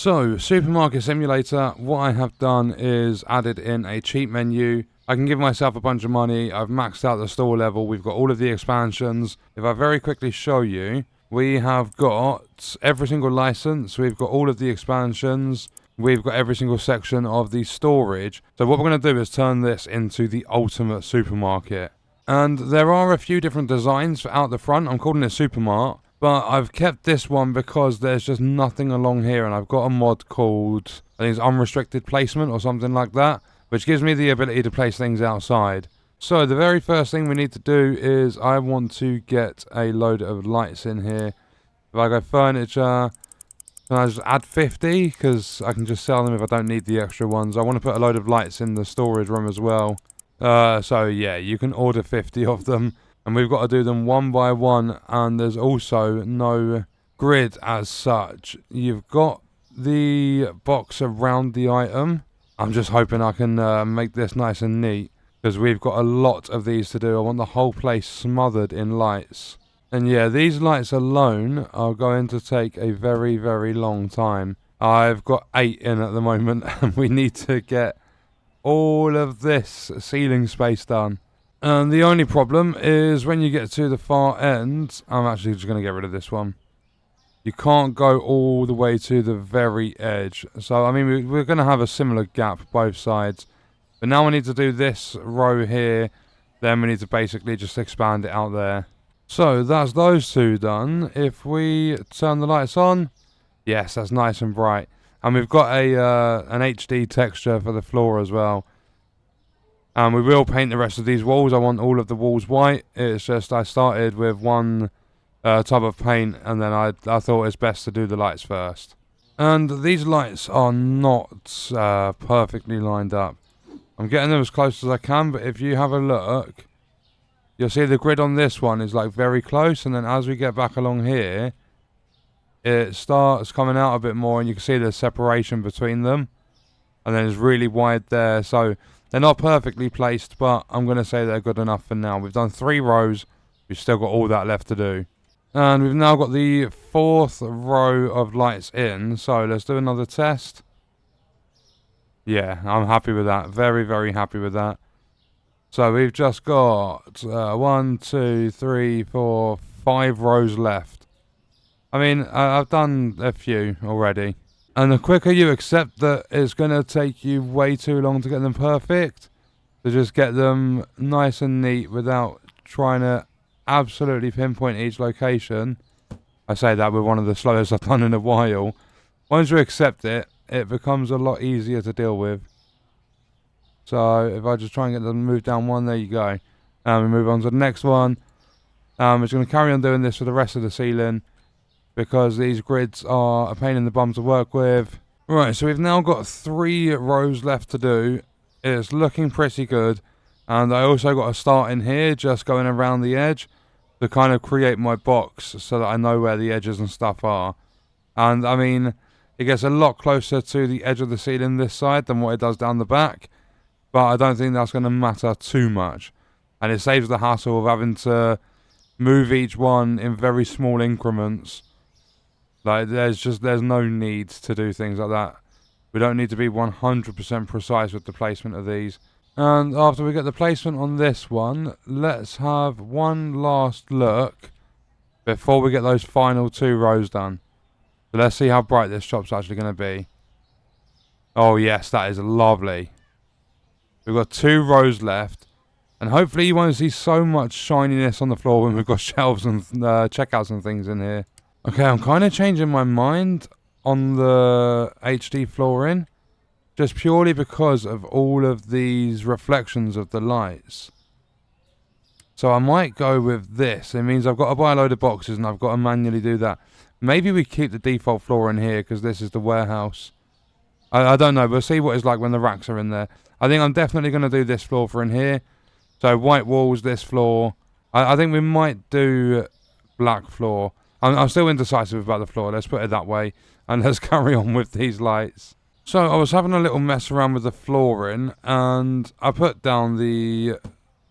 So, Supermarket Simulator, what I have done is added in a cheat menu. I can give myself a bunch of money. I've maxed out the store level. We've got all of the expansions. If I very quickly show you, we have got every single license. We've got all of the expansions. We've got every single section of the storage. So what we're going to do is turn this into the ultimate supermarket. And there are a few different designs for out the front. I'm calling it Supermart. But I've kept this one because there's just nothing along here, and I've got a mod called, I think it's unrestricted placement or something like that, which gives me the ability to place things outside. So the very first thing we need to do is I want to get a load of lights in here. If I go furniture, can I just add 50? Because I can just sell them if I don't need the extra ones. I want to put a load of lights in the storage room as well. So yeah, you can order 50 of them. And we've got to do them one by one, and there's also no grid as such. You've got the box around the item. I'm just hoping I can make this nice and neat, because we've got a lot of these to do. I want the whole place smothered in lights. And yeah, these lights alone are going to take a very, very long time. I've got 8 in at the moment, and we need to get all of this ceiling space done. And the only problem is when you get to the far end, I'm actually just going to get rid of this one. You can't go all the way to the very edge. So, I mean, we're going to have a similar gap both sides. But now we need to do this row here. Then we need to basically just expand it out there. So, that's those two done. If we turn the lights on, yes, that's nice and bright. And we've got an HD texture for the floor as well. And we will paint the rest of these walls. I want all of the walls white. It's just I started with one type of paint, and then I thought it's best to do the lights first. And these lights are not perfectly lined up. I'm getting them as close as I can, but if you have a look, you'll see the grid on this one is like very close, and then as we get back along here, it starts coming out a bit more, and you can see the separation between them. And then it's really wide there, so they're not perfectly placed, but I'm going to say they're good enough for now. We've done 3 rows. We've still got all that left to do. And we've now got the 4th row of lights in. So let's do another test. Yeah, I'm happy with that. Very, very happy with that. So we've just got 1, 2, 3, 4, 5 rows left. I mean, I've done a few already. And the quicker you accept that it's going to take you way too long to get them perfect, to just get them nice and neat without trying to absolutely pinpoint each location. I say that with one of the slowest I've done in a while. Once you accept it, it becomes a lot easier to deal with. So if I just try and get them moved down one, there you go. And we move on to the next one. We're just going to carry on doing this for the rest of the ceiling, because these grids are a pain in the bum to work with. Right, so we've now got 3 rows left to do. It's looking pretty good. And I also got a start in here, just going around the edge, to kind of create my box so that I know where the edges and stuff are. And, I mean, it gets a lot closer to the edge of the ceiling this side than what it does down the back. But I don't think that's going to matter too much. And it saves the hassle of having to move each one in very small increments. Like, there's no need to do things like that. We don't need to be 100% precise with the placement of these. And after we get the placement on this one, let's have one last look before we get those final 2 rows done. So let's see how bright this shop's actually going to be. Oh yes, that is lovely. We've got 2 rows left. And hopefully you won't see so much shininess on the floor when we've got shelves and checkouts and things in here. Okay, I'm kind of changing my mind on the HD flooring, just purely because of all of these reflections of the lights. So I might go with this. It means I've got to buy a load of boxes and I've got to manually do that. Maybe we keep the default floor in here because this is the warehouse. I don't know. We'll see what it's like when the racks are in there. I think I'm definitely going to do this floor for in here. So white walls, this floor. I think we might do black floor. I'm still indecisive about the floor, let's put it that way. And let's carry on with these lights. So I was having a little mess around with the flooring, and I put down the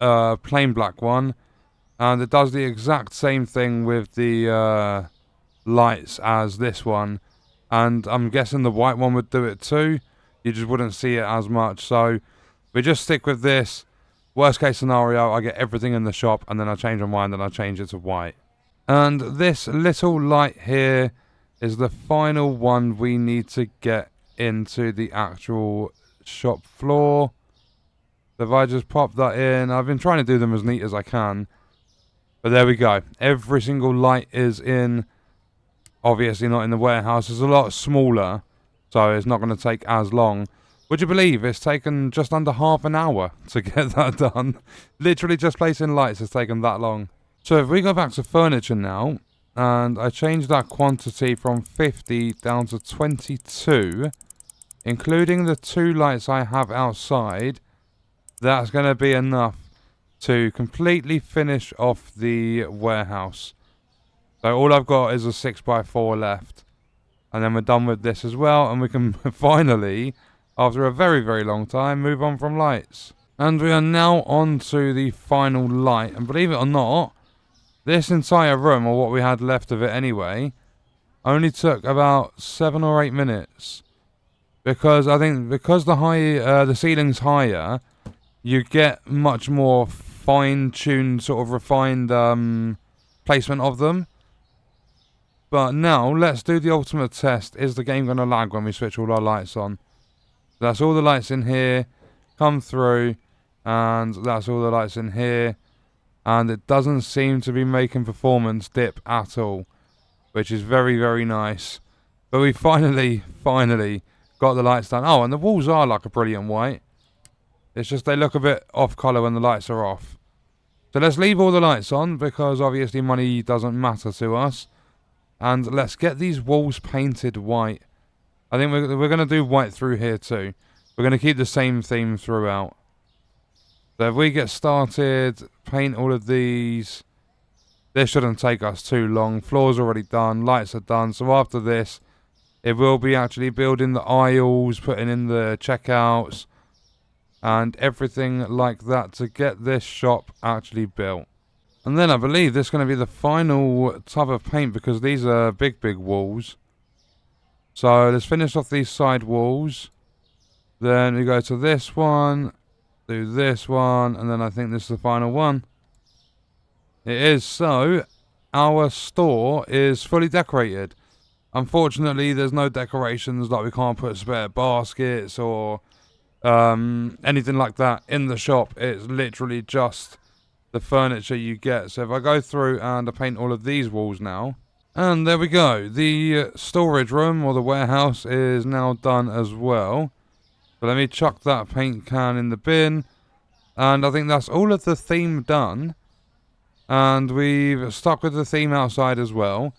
plain black one. And it does the exact same thing with the lights as this one. And I'm guessing the white one would do it too. You just wouldn't see it as much. So we just stick with this. Worst case scenario, I get everything in the shop and then I change my mind and I change it to white. And this little light here is the final one we need to get into the actual shop floor. So if I just pop that in, I've been trying to do them as neat as I can. But there we go. Every single light is in. Obviously not in the warehouse. It's a lot smaller, so it's not going to take as long. Would you believe it's taken just under half an hour to get that done? Literally just placing lights has taken that long. So if we go back to furniture now, and I change that quantity from 50 down to 22, including the 2 lights I have outside, that's going to be enough to completely finish off the warehouse. So all I've got is a 6x4 left. And then we're done with this as well. And we can finally, after a very, very long time, move on from lights. And we are now on to the final light. And believe it or not, this entire room, or what we had left of it anyway, only took about 7 or 8 minutes. Because I think because the ceiling's higher, you get much more fine-tuned, sort of refined placement of them. But now, let's do the ultimate test. Is the game going to lag when we switch all our lights on? That's all the lights in here. Come through. And that's all the lights in here. And it doesn't seem to be making performance dip at all. Which is very, very nice. But we finally got the lights done. Oh, and the walls are like a brilliant white. It's just they look a bit off colour when the lights are off. So let's leave all the lights on. Because obviously money doesn't matter to us. And let's get these walls painted white. I think we're going to do white through here too. We're going to keep the same theme throughout. So if we get started, paint all of these. This shouldn't take us too long. Floor's already done. Lights are done. So after this, it will be actually building the aisles, putting in the checkouts, and everything like that to get this shop actually built. And then I believe this is going to be the final tub of paint because these are big, big walls. So let's finish off these side walls. Then we go to this one, do this one, and then I think this is the final one. It is. So our store is fully decorated. Unfortunately, there's no decorations, like we can't put spare baskets or anything like that in the shop. It's literally just the furniture you get. So if I go through and I paint all of these walls now, and there we go, the storage room or the warehouse is now done as well. So let me chuck that paint can in the bin, and I think that's all of the theme done. And we've stuck with the theme outside as well.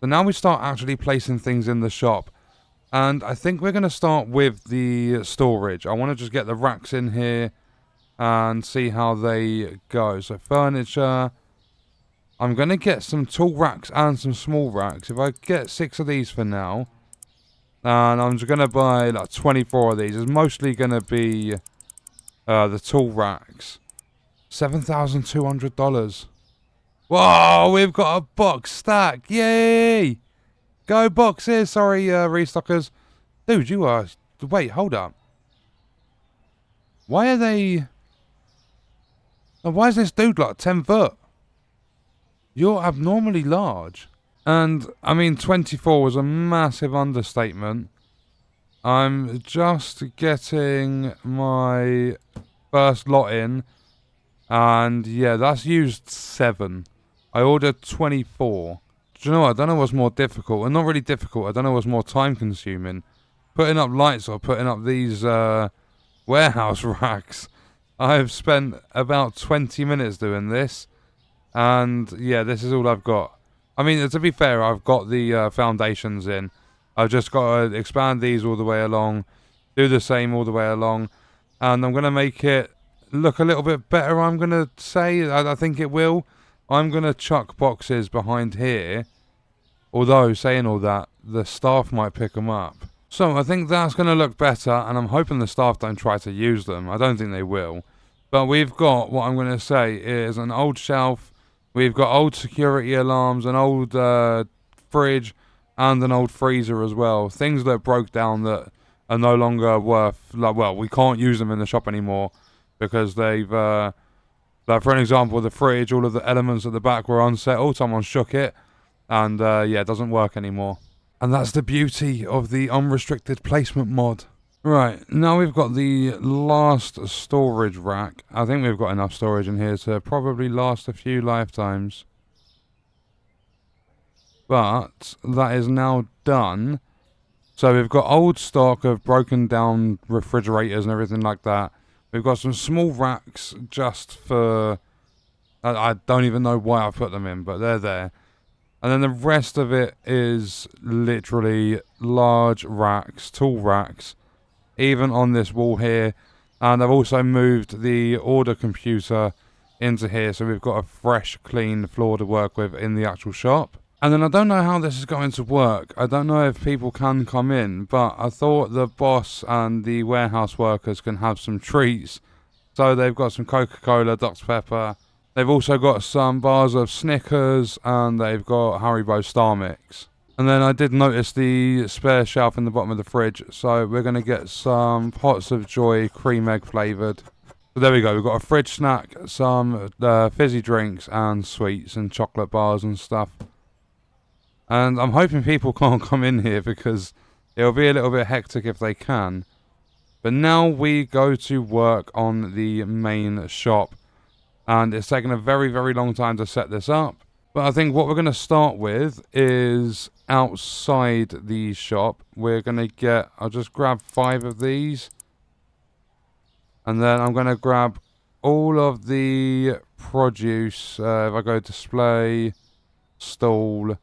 So now we start actually placing things in the shop. And I think we're going to start with the storage. I want to just get the racks in here and see how they go. So furniture. I'm going to get some tall racks and some small racks. If I get 6 of these for now. And I'm just going to buy like 24 of these. It's mostly going to be the tall racks. $7,200. Whoa, we've got a box stack. Yay! Go boxes. Sorry, restockers. Dude, you are... Wait, hold up. Why are they... Why is this dude like 10 foot? You're abnormally large. And, I mean, 24 was a massive understatement. I'm just getting my first lot in. And, yeah, that's used 7. I ordered 24. Do you know what? I don't know what's more difficult. And not really difficult. I don't know what's more time consuming. Putting up lights or putting up these warehouse racks. I've spent about 20 minutes doing this. And, yeah, this is all I've got. I mean, to be fair, I've got the foundations in. I've just got to expand these all the way along. Do the same all the way along. And I'm going to make it look a little bit better, I'm going to say. I think it will. I'm going to chuck boxes behind here. Although, saying all that, the staff might pick them up. So, I think that's going to look better, and I'm hoping the staff don't try to use them. I don't think they will. But we've got, what I'm going to say, is an old shelf. We've got old security alarms, an old fridge, and an old freezer as well. Things that broke down that are no longer worth, like, well, we can't use them in the shop anymore because they've, like for an example, the fridge, all of the elements at the back were unsettled. Someone shook it, and yeah, it doesn't work anymore. And that's the beauty of the unrestricted placement mod. Right, now we've got the last storage rack. I think we've got enough storage in here to probably last a few lifetimes. But that is now done. So we've got old stock of broken down refrigerators and everything like that. We've got some small racks just for... I don't even know why I put them in, but they're there. And then the rest of it is literally large racks, tool racks, even on this wall here. And I've also moved the order computer into here, so we've got a fresh, clean floor to work with in the actual shop. And then I don't know how this is going to work. I don't know if people can come in, but I thought the boss and the warehouse workers can have some treats. So they've got some Coca-Cola, Dr. Pepper. They've also got some bars of Snickers, and they've got Haribo Star Mix. And then I did notice the spare shelf in the bottom of the fridge, so we're going to get some Pots of Joy cream egg flavoured. So there we go, we've got a fridge snack, some fizzy drinks and sweets and chocolate bars and stuff. And I'm hoping people can't come in here because it'll be a little bit hectic if they can. But now we go to work on the main shop. And it's taken a very, very long time to set this up. But I think what we're going to start with is outside the shop. We're going to get... I'll just grab 5 of these. And then I'm going to grab all of the produce. If I go display, stall...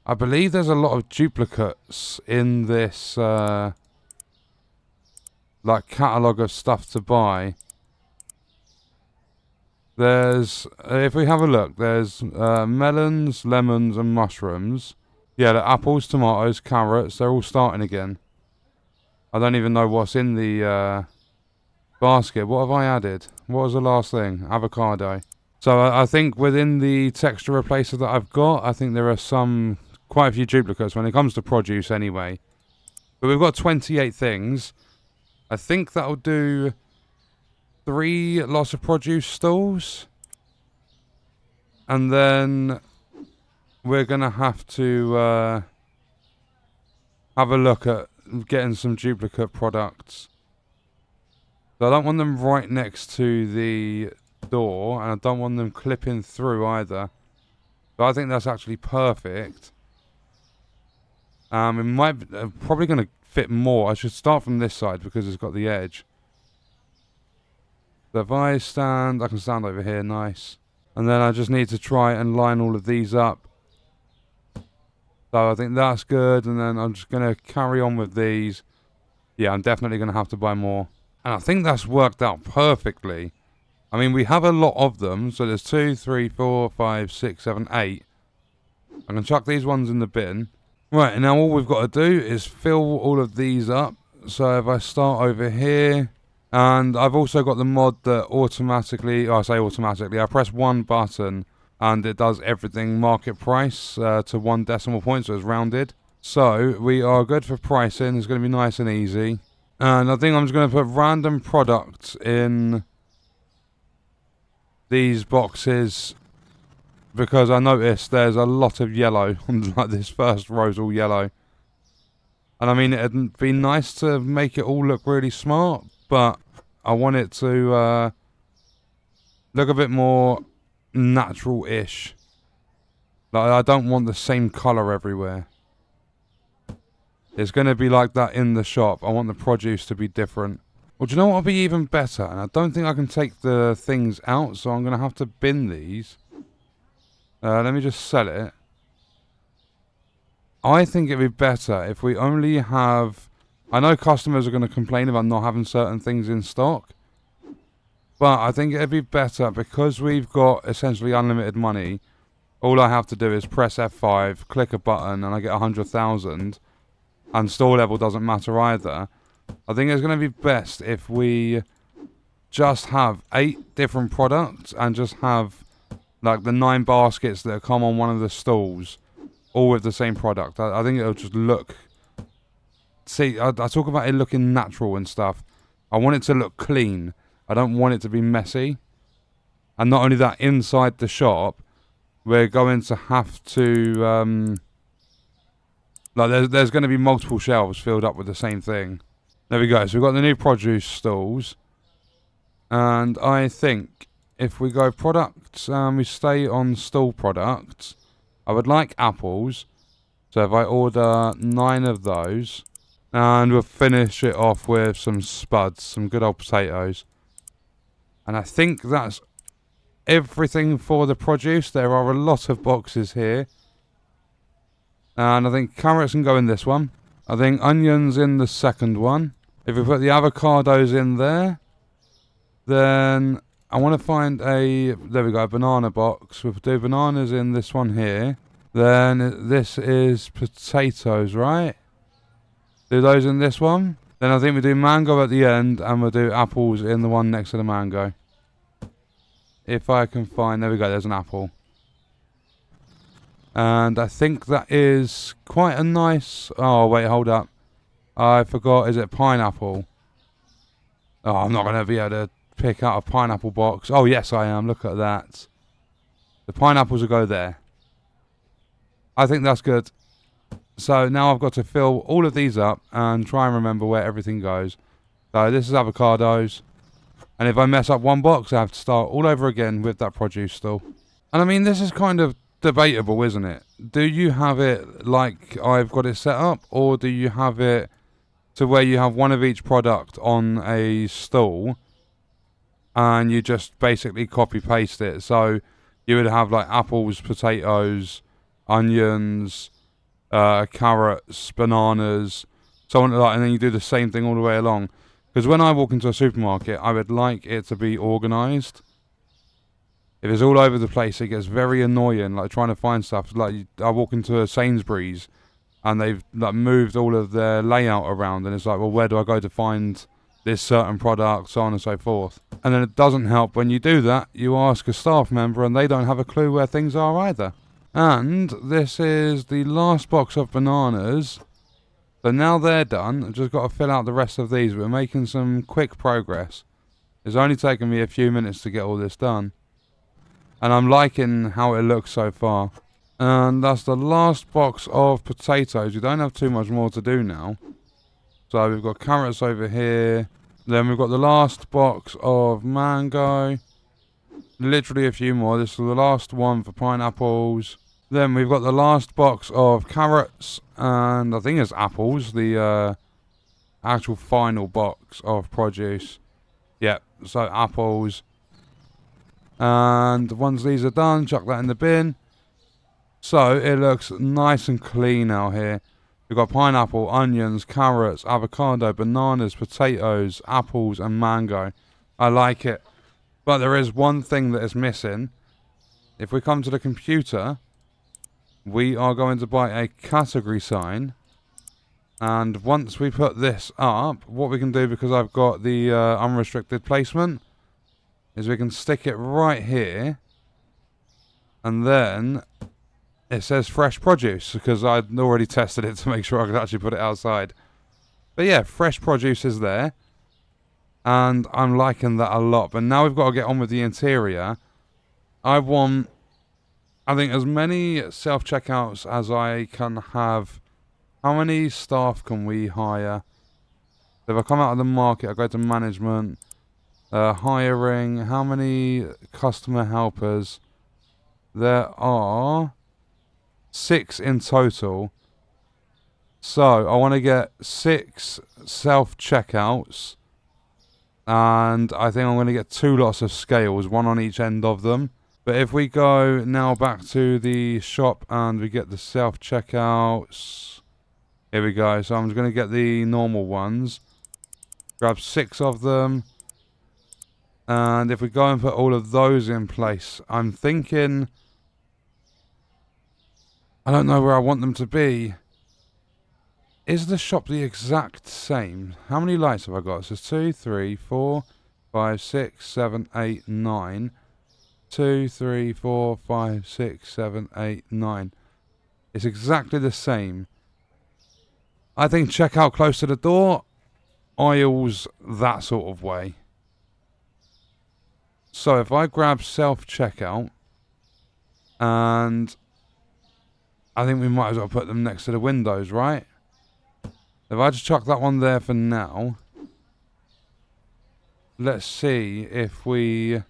I believe there's a lot of duplicates in this like catalogue of stuff to buy. There's, if we have a look, there's melons, lemons and mushrooms. Yeah, the apples, tomatoes, carrots, they're all starting again. I don't even know what's in the basket. What have I added? What was the last thing? Avocado. So I think within the texture replacer that I've got, I think there are quite a few duplicates when it comes to produce anyway. But we've got 28 things. I think that'll do 3 lots of produce stalls. And then we're going to have to have a look at getting some duplicate products. So I don't want them right next to the door, and I don't want them clipping through either. But I think that's actually perfect. It might probably going to fit more. I should start from this side because it's got the edge. So if I stand, I can stand over here, nice. And then I just need to try and line all of these up. So I think that's good, and then I'm just going to carry on with these. Yeah, I'm definitely going to have to buy more. And I think that's worked out perfectly. I mean, we have a lot of them, so there's 2, 3, 4, 5, 6, 7, 8. I can chuck these ones in the bin. Right, and now all we've got to do is fill all of these up. So if I start over here, and I've also got the mod that automatically, I say automatically, I press one button and it does everything market price to 1 decimal point, so it's rounded. So we are good for pricing. It's going to be nice and easy. And I think I'm just going to put random products in these boxes, because I noticed there's a lot of yellow. Like this first row's all yellow. And I mean, it'd be nice to make it all look really smart, but I want it to look a bit more natural-ish. Like, I don't want the same colour everywhere. It's going to be like that in the shop. I want the produce to be different. Well, do you know what would be even better? And I don't think I can take the things out, so I'm going to have to bin these. Let me just sell it. I think it'd be better if we only have... I know customers are going to complain about not having certain things in stock. But I think it'd be better because we've got essentially unlimited money. All I have to do is press F5, click a button, and I get 100,000. And store level doesn't matter either. I think it's going to be best if we just have 8 different products and just have like the 9 baskets that come on one of the stalls. all with the same product. I think it'll just look... See, I talk about it looking natural and stuff. I want it to look clean. I don't want it to be messy. And not only that, inside the shop, we're going to have to... like, there's going to be multiple shelves filled up with the same thing. There we go. So we've got the new produce stalls. And I think if we go products and we stay on stall products, I would like apples. So if I order 9 of those, and we'll finish it off with some spuds, some good old potatoes. And I think that's everything for the produce. There are a lot of boxes here. And I think carrots can go in this one. I think onions in the second one. If we put the avocados in there, then I want to find a... There we go, a banana box. We'll do bananas in this one here. Then this is potatoes, right? Do those in this one. Then I think we do mango at the end, and we'll do apples in the one next to the mango. If I can find... There we go, there's an apple. And I think that is quite a nice... Oh, wait, hold up. I forgot, is it pineapple? Oh, I'm not going to be able to pick out a pineapple box. Oh, yes, I am. Look at that. The pineapples will go there. I think that's good. So now I've got to fill all of these up and try and remember where everything goes. So this is avocados. And if I mess up one box, I have to start all over again with that produce stall. And I mean, this is kind of debatable, isn't it? Do you have it like I've got it set up, or do you have it to where you have one of each product on a stall and you just basically copy paste it? So you would have like apples, potatoes, onions, carrots, bananas, so on, like, and then you do the same thing all the way along. Because when I walk into a supermarket, I would like it to be organised. If it's all over the place, it gets very annoying, like trying to find stuff. Like, I walk into a Sainsbury's and they've like moved all of their layout around, and it's like, well, where do I go to find this certain product, so on and so forth. And then it doesn't help when you do that, you ask a staff member and they don't have a clue where things are either. And this is the last box of bananas. So now they're done, I've just got to fill out the rest of these. We're making some quick progress. It's only taken me a few minutes to get all this done. And I'm liking how it looks so far. And that's the last box of potatoes. We don't have too much more to do now. So we've got carrots over here. Then we've got the last box of mango. Literally a few more. This is the last one for pineapples. Then we've got the last box of carrots. And I think it's apples. The actual final box of produce. Yep, so apples. And once these are done, chuck that in the bin. So it looks nice and clean out here. We've got pineapple, onions, carrots, avocado, bananas, potatoes, apples and mango. I like it. But there is one thing that is missing. If we come to the computer, we are going to buy a category sign. And once we put this up, what we can do, because I've got the unrestricted placement, is we can stick it right here. And then it says fresh produce, because I'd already tested it to make sure I could actually put it outside. But yeah, fresh produce is there. And I'm liking that a lot. But now we've got to get on with the interior. I want, I think, as many self-checkouts as I can have. How many staff can we hire? If I come out of the market, I go to management. Hiring. How many customer helpers? There are 6 in total. So I want to get 6 self-checkouts. And I think I'm going to get 2 lots of scales, 1 on each end of them. But if we go now back to the shop and we get the self-checkouts. Here we go. So I'm just going to get the normal ones. Grab 6 of them. And if we go and put all of those in place, I'm thinking, I don't know where I want them to be. Is the shop the exact same? How many lights have I got? So it's 2, 3, 4, 5, 6, 7, 8, 9. 2, 3, 4, 5, 6, 7, 8, 9. It's exactly the same. I think checkout close to the door, aisles that sort of way. So if I grab self-checkout, and I think we might as well put them next to the windows, right? If I just chuck that one there for now, let's see if we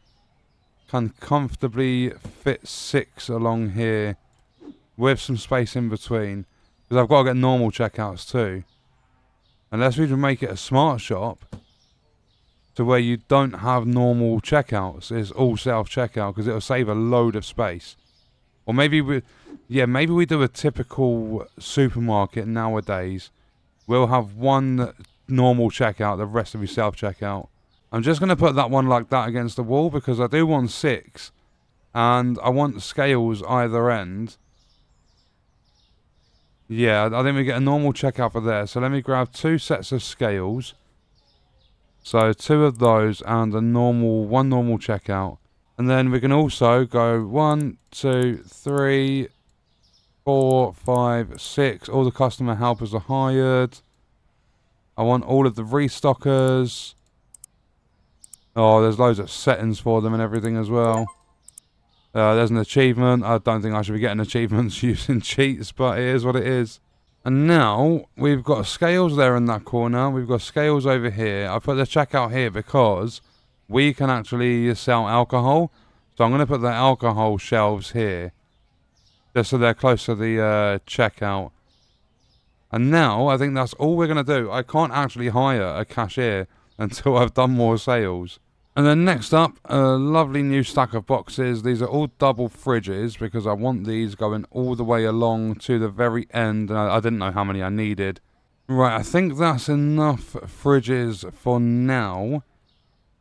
can comfortably fit 6 along here with some space in between. Because I've got to get normal checkouts too. Unless we can make it a smart shop to where you don't have normal checkouts. It's all self-checkout because it'll save a load of space. Or maybe we do a typical supermarket nowadays. We'll have one normal checkout, the rest will be self-checkout. I'm just going to put that one like that against the wall because I do want 6. And I want scales either end. Yeah, I think we get a normal checkout for there. So let me grab 2 sets of scales. So 2 of those and one normal checkout. And then we can also go 1, 2, 3, 4, 5, 6. All the customer helpers are hired. I want all of the restockers. Oh, there's loads of settings for them and everything as well. There's an achievement. I don't think I should be getting achievements using cheats, but it is what it is. And now we've got scales there in that corner. We've got scales over here. I put the checkout here because we can actually sell alcohol. So I'm going to put the alcohol shelves here, just so they're close to the checkout. And now I think that's all we're going to do. I can't actually hire a cashier until I've done more sales. And then next up, a lovely new stack of boxes. These are all double fridges because I want these going all the way along to the very end. And I didn't know how many I needed. Right, I think that's enough fridges for now.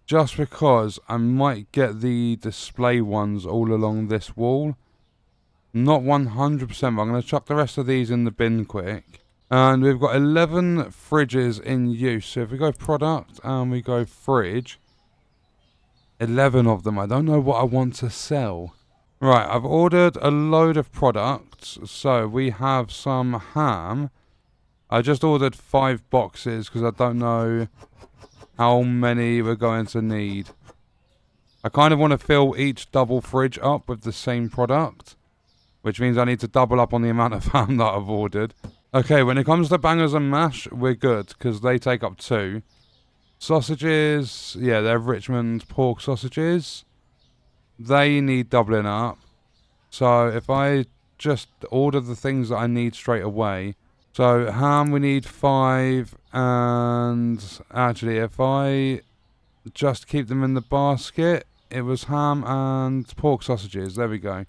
Just because I might get the display ones all along this wall. Not 100%, but I'm going to chuck the rest of these in the bin quick. And we've got 11 fridges in use. So if we go product and we go fridge, 11 of them. I don't know what I want to sell. Right, I've ordered a load of products. So we have some ham. I just ordered 5 boxes because I don't know how many we're going to need. I kind of want to fill each double fridge up with the same product, which means I need to double up on the amount of ham that I've ordered. Okay, when it comes to bangers and mash, we're good, because they take up 2. Sausages, yeah, they're Richmond pork sausages. They need doubling up. So if I just order the things that I need straight away. So ham, we need 5, and actually if I just keep them in the basket, it was ham and pork sausages. There we go.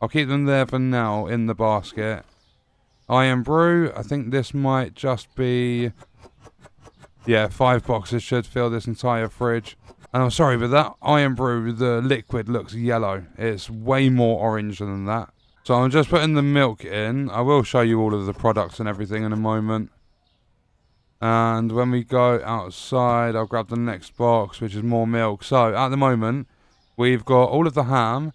I'll keep them there for now in the basket. Iron brew, I think this might just be, yeah, 5 boxes should fill this entire fridge. And I'm sorry, but that iron brew, the liquid looks yellow. It's way more orange than that. So I'm just putting the milk in. I will show you all of the products and everything in a moment. And when we go outside, I'll grab the next box, which is more milk. So at the moment, we've got all of the ham.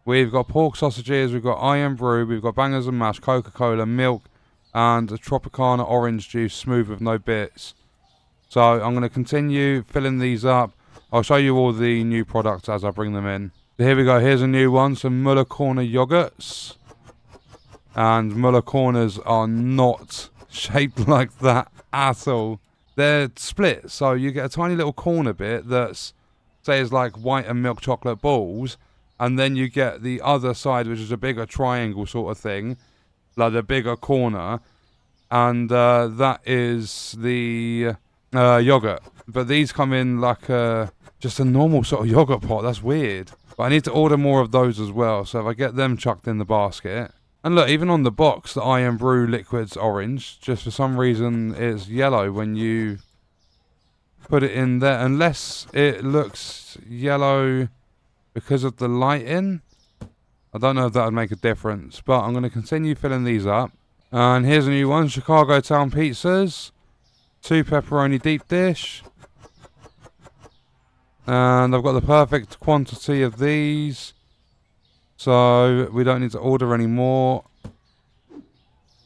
We've got pork sausages, we've got iron brew, we've got bangers and mash, Coca-Cola, milk, and a Tropicana orange juice, smooth with no bits. So I'm going to continue filling these up. I'll show you all the new products as I bring them in. So here we go, here's a new one, some Muller Corner yogurts. And Muller Corners are not shaped like that at all. They're split, so you get a tiny little corner bit that's, say, is like white and milk chocolate balls. And then you get the other side, which is a bigger triangle sort of thing, like the bigger corner. And that is the yogurt. But these come in like just a normal sort of yogurt pot. That's weird. But I need to order more of those as well. So if I get them chucked in the basket. And look, even on the box, the iron brew liquid's orange. Just for some reason, it's yellow when you put it in there. Unless it looks yellow because of the lighting. I don't know if that would make a difference, but I'm going to continue filling these up. And here's a new one, Chicago Town Pizzas. 2 pepperoni deep dish. And I've got the perfect quantity of these. So we don't need to order any more.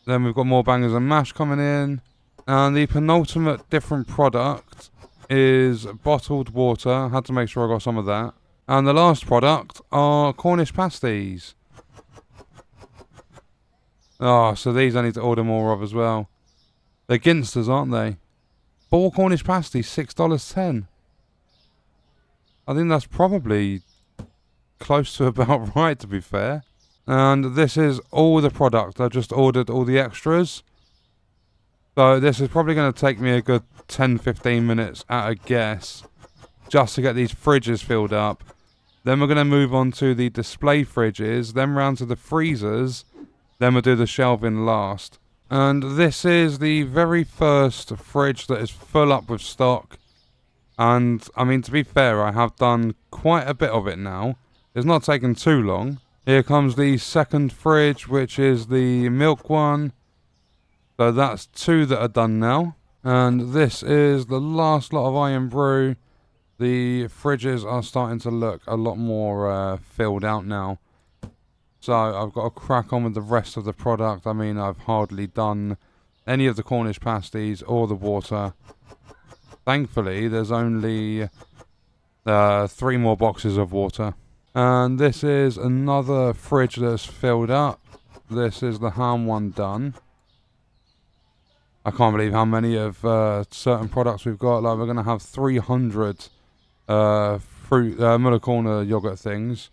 Then we've got more bangers and mash coming in. And the penultimate different product is bottled water. Had to make sure I got some of that. And the last product are Cornish pasties. Oh, so these I need to order more of as well. They're ginsters, aren't they? 4 Cornish pasties, $6.10. I think that's probably close to about right, to be fair. And this is all the product. I've just ordered all the extras. So this is probably going to take me a good 10-15 minutes at a guess, just to get these fridges filled up. Then we're going to move on to the display fridges, then round to the freezers, then we'll do the shelving last. And this is the very first fridge that is full up with stock. And, I mean, to be fair, I have done quite a bit of it now. It's not taken too long. Here comes the second fridge, which is the milk one. So that's 2 that are done now. And this is the last lot of Iron Brew. The fridges are starting to look a lot more filled out now. So I've got to crack on with the rest of the product. I mean, I've hardly done any of the Cornish pasties or the water. Thankfully, there's only 3 more boxes of water. And this is another fridge that's filled up. This is the ham one done. I can't believe how many of certain products we've got. Like, we're going to have 300 Muller Corner yogurt things.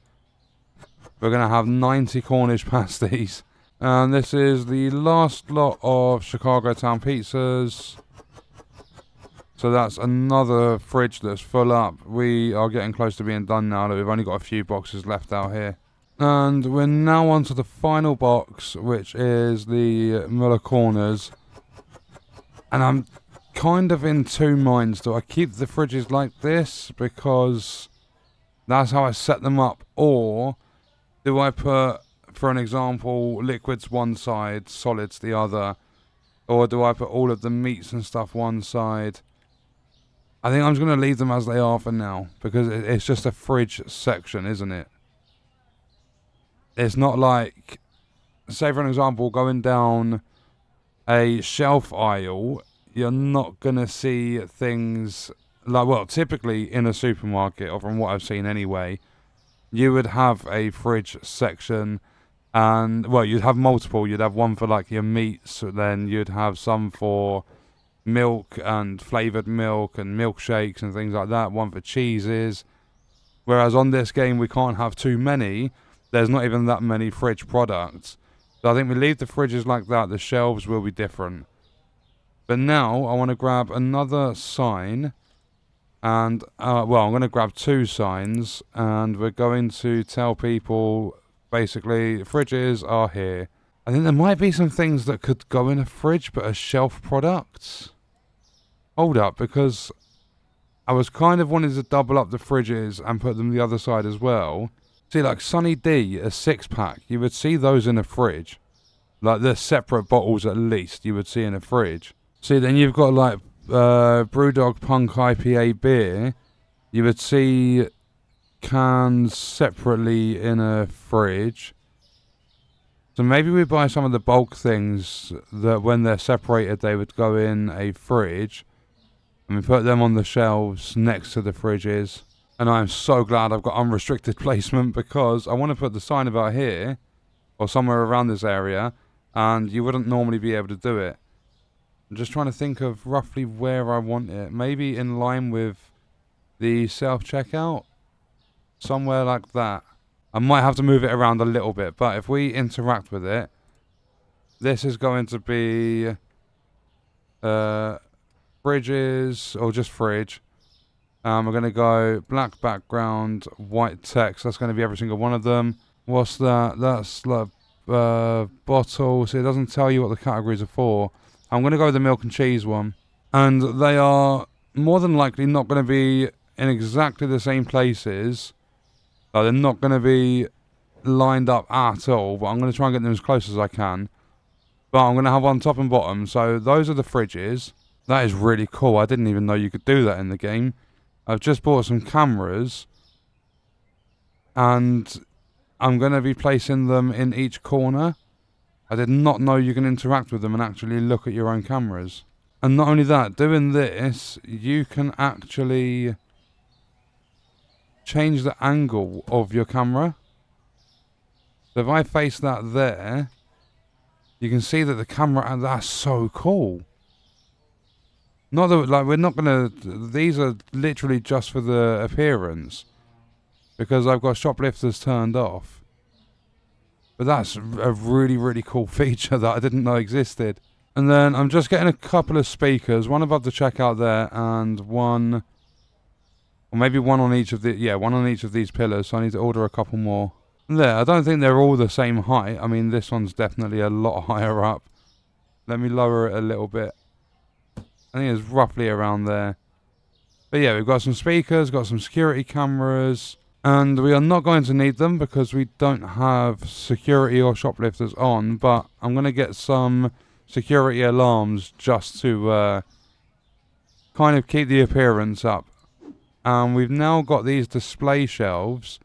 We're going to have 90 Cornish pasties. And this is the last lot of Chicago Town pizzas. So that's another fridge that's full up. We are getting close to being done now. We've only got a few boxes left out here. And we're now on to the final box, which is the Muller Corners. And I'm kind of in 2 minds. Do I keep the fridges like this because that's how I set them up? Or do I put, for an example, liquids one side, solids the other? Or do I put all of the meats and stuff one side? I think I'm just going to leave them as they are for now, because it's just a fridge section, isn't it? It's not like, say for an example, going down a shelf aisle, you're not going to see things like, well, typically in a supermarket, or from what I've seen anyway, you would have a fridge section, and, well, you'd have multiple. You'd have one for, like, your meats, then you'd have some for milk and flavoured milk and milkshakes and things like that, one for cheeses. Whereas on this game, we can't have too many. There's not even that many fridge products. So I think we leave the fridges like that. The shelves will be different. But now I want to grab another sign. And, well, I'm going to grab 2 signs. And we're going to tell people, basically, fridges are here. I think there might be some things that could go in a fridge, but as shelf products. Hold up, because I was kind of wanting to double up the fridges and put them the other side as well. See, like Sunny D, a 6-pack, you would see those in a fridge. Like, they're separate bottles at least, you would see in a fridge. See, then you've got, like, Brewdog Punk IPA beer. You would see cans separately in a fridge. So maybe we buy some of the bulk things that when they're separated, they would go in a fridge. And we put them on the shelves next to the fridges. And I'm so glad I've got unrestricted placement, because I want to put the sign about here, or somewhere around this area, and you wouldn't normally be able to do it. I'm just trying to think of roughly where I want it. Maybe in line with the self-checkout. Somewhere like that. I might have to move it around a little bit, but if we interact with it, this is going to be fridges, or just fridge. We're going to go black background, white text. That's going to be every single one of them. What's that? That's like bottle. So it doesn't tell you what the categories are for. I'm going to go with the milk and cheese one. And they are more than likely not going to be in exactly the same places. They're not going to be lined up at all, but I'm going to try and get them as close as I can. But I'm going to have one top and bottom. So those are the fridges. That is really cool. I didn't even know you could do that in the game. I've just bought some cameras. And I'm going to be placing them in each corner. I did not know you can interact with them and actually look at your own cameras. And not only that, doing this, you can actually change the angle of your camera. So if I face that there, you can see that the camera, that's so cool. Not that, like, we're not gonna, these are literally just for the appearance, because I've got shoplifters turned off. But that's a really, really cool feature that I didn't know existed. And then I'm just getting a couple of speakers, one above the checkout there, and one, or maybe one on each of the, yeah, one on each of these pillars, so I need to order a couple more. There, I don't think they're all the same height. I mean, this one's definitely a lot higher up. Let me lower it a little bit. I think it's roughly around there. But yeah, we've got some speakers, got some security cameras, and we are not going to need them because we don't have security or shoplifters on, but I'm going to get some security alarms just to kind of keep the appearance up. And we've now got these display shelves,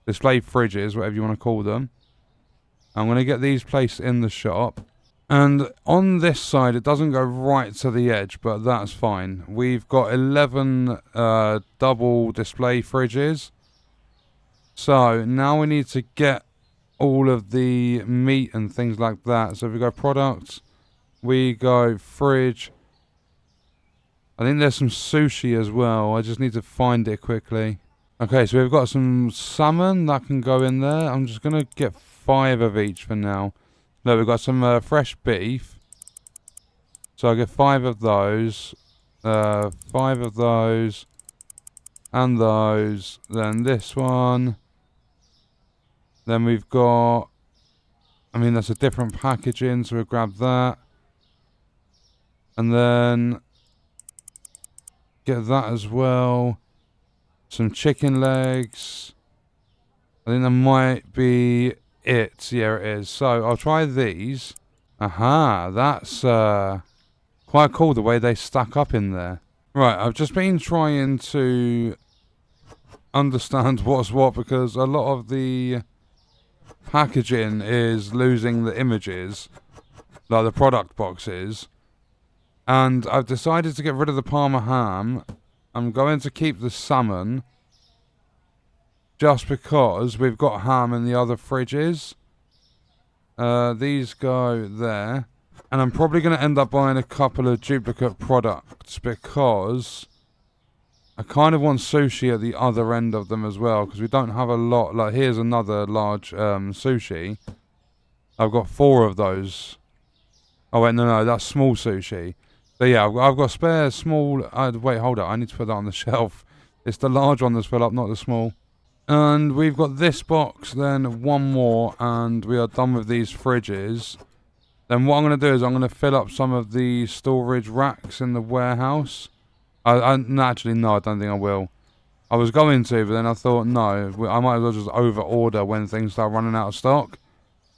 display fridges, whatever you want to call them. I'm going to get these placed in the shop. And on this side, it doesn't go right to the edge, but that's fine. We've got 11 double display fridges. So now we need to get all of the meat and things like that. So if we go products, we go fridge. I think there's some sushi as well. I just need to find it quickly. Okay, so we've got some salmon that can go in there. I'm just going to get 5 of each for now. No, we've got some fresh beef. So I get 5 of those. 5 of those. And those. Then this one. Then we've got... I mean, that's a different packaging, so we'll grab that. And then... get that as well. Some chicken legs. I think that might be... it. Yeah, it is. So I'll try these. Aha, that's quite cool the way they stack up in there. Right, I've just been trying to understand what's what because a lot of the packaging is losing the images, like the product boxes. And I've decided to get rid of the Parma ham. I'm going to keep the salmon. Just because we've got ham in the other fridges. These go there. And I'm probably going to end up buying a couple of duplicate products because I kind of want sushi at the other end of them as well because we don't have a lot. Like, here's another large sushi. I've got 4 of those. Oh, wait, no, that's small sushi. So, yeah, I've got spare small... wait, hold up. I need to put that on the shelf. It's the large one that's filled up, not the small. And we've got this box, then one more, and we are done with these fridges. Then what I'm going to do is I'm going to fill up some of the storage racks in the warehouse. Actually, no, I don't think I will. I was going to, but then I thought, no, I might as well just over-order when things start running out of stock.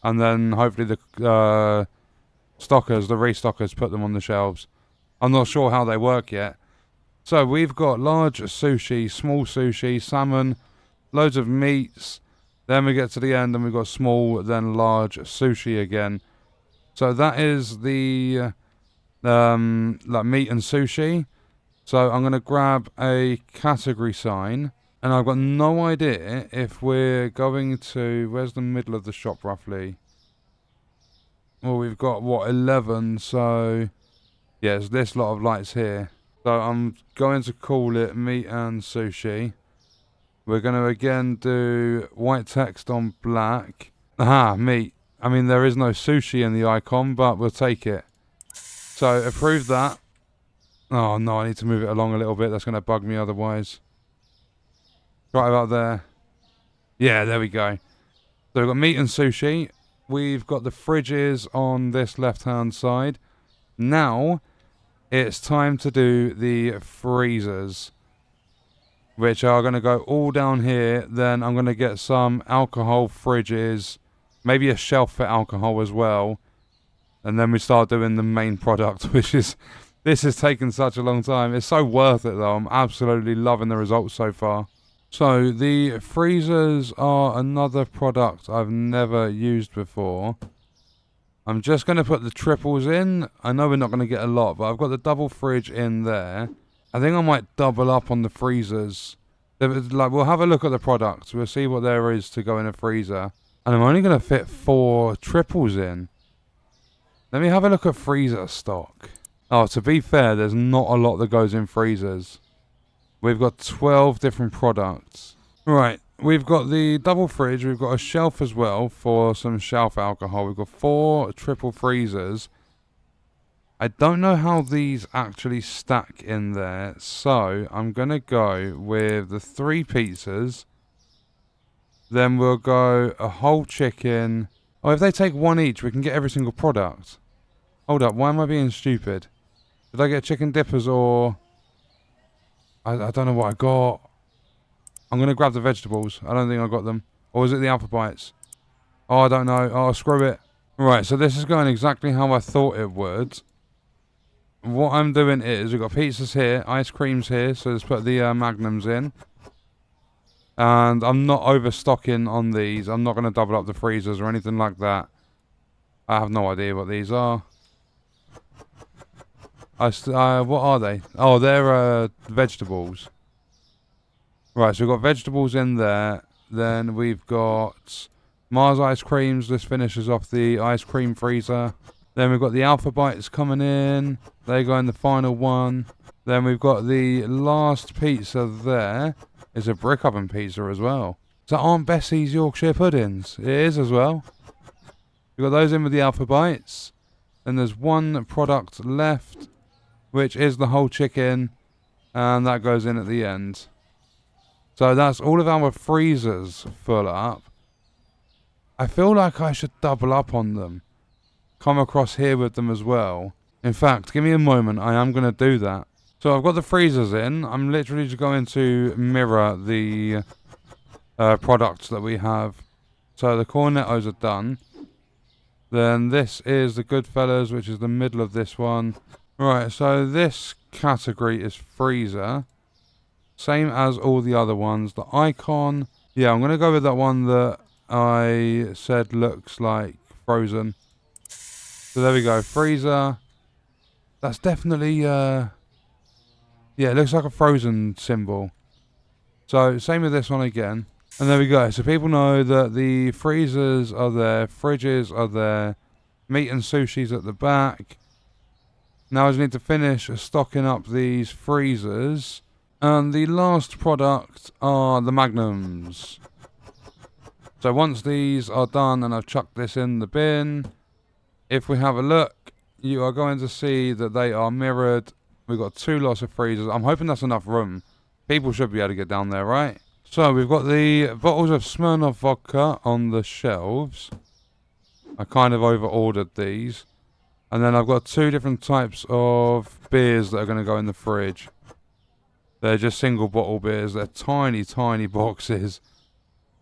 And then hopefully the stockers, the restockers, put them on the shelves. I'm not sure how they work yet. So we've got large sushi, small sushi, salmon... loads of meats. Then we get to the end and we've got small, then large sushi again. So that is the like meat and sushi. So I'm going to grab a category sign. And I've got no idea if we're going to... where's the middle of the shop roughly? Well, we've got, what, 11. So, yeah, there's this lot of lights here. So I'm going to call it meat and sushi. We're going to again do white text on black. Aha, meat. I mean, there is no sushi in the icon, but we'll take it. So, approve that. Oh, no, I need to move it along a little bit. That's going to bug me otherwise. Right about there. Yeah, there we go. So, we've got meat and sushi. We've got the fridges on this left-hand side. Now, it's time to do the freezers, which are going to go all down here. Then I'm going to get some alcohol fridges, maybe a shelf for alcohol as well. And then we start doing the main product, which is, this has taken such a long time. It's so worth it though. I'm absolutely loving the results so far. So the freezers are another product I've never used before. I'm just going to put the triples in. I know we're not going to get a lot, but I've got the double fridge in there. I think I might double up on the freezers. Like, we'll have a look at the products. We'll see what there is to go in a freezer. And I'm only going to fit 4 triples in. Let me have a look at freezer stock. Oh, to be fair, there's not a lot that goes in freezers. We've got 12 different products. Right, we've got the double fridge. We've got a shelf as well for some shelf alcohol. We've got 4 triple freezers. I don't know how these actually stack in there. So, I'm going to go with the 3 pizzas. Then we'll go a whole chicken. Oh, if they take 1 each, we can get every single product. Hold up, why am I being stupid? Did I get chicken dippers or... I don't know what I got. I'm going to grab the vegetables. I don't think I got them. Or was it the apple bites? Oh, I don't know. Oh, screw it. Right, so this is going exactly how I thought it would. What I'm doing is, we've got pizzas here, ice creams here, so let's put the magnums in. And I'm not overstocking on these. I'm not going to double up the freezers or anything like that. I have no idea what these are. What are they? Oh, they're vegetables. Right, so we've got vegetables in there. Then we've got Mars ice creams. This finishes off the ice cream freezer. Then we've got the Alpha Bites coming in. They go in the final one. Then we've got the last pizza there. It's a brick oven pizza as well. So Aunt Bessie's Yorkshire puddings. It is as well. We've got those in with the Alpha Bites. Then there's 1 product left, which is the whole chicken. And that goes in at the end. So that's all of our freezers full up. I feel like I should double up on them. Come across here with them as well. In fact, give me a moment. I am going to do that. So I've got the freezers in. I'm literally just going to mirror the products that we have. So the cornettos are done. Then this is the Goodfellas, which is the middle of this one. Right, so this category is freezer. Same as all the other ones. The icon. Yeah, I'm going to go with that one that I said looks like frozen. So there we go. Freezer. That's definitely... yeah, it looks like a frozen symbol. So, same with this one again. And there we go. So people know that the freezers are there. Fridges are there. Meat and sushi's at the back. Now I just need to finish stocking up these freezers. And the last product are the magnums. So once these are done and I've chucked this in the bin, if we have a look, you are going to see that they are mirrored. We've got 2 lots of freezers. I'm hoping that's enough room. People should be able to get down there, right? So we've got the bottles of Smirnoff vodka on the shelves. I kind of over-ordered these. And then I've got 2 different types of beers that are going to go in the fridge. They're just single bottle beers. They're tiny, tiny boxes.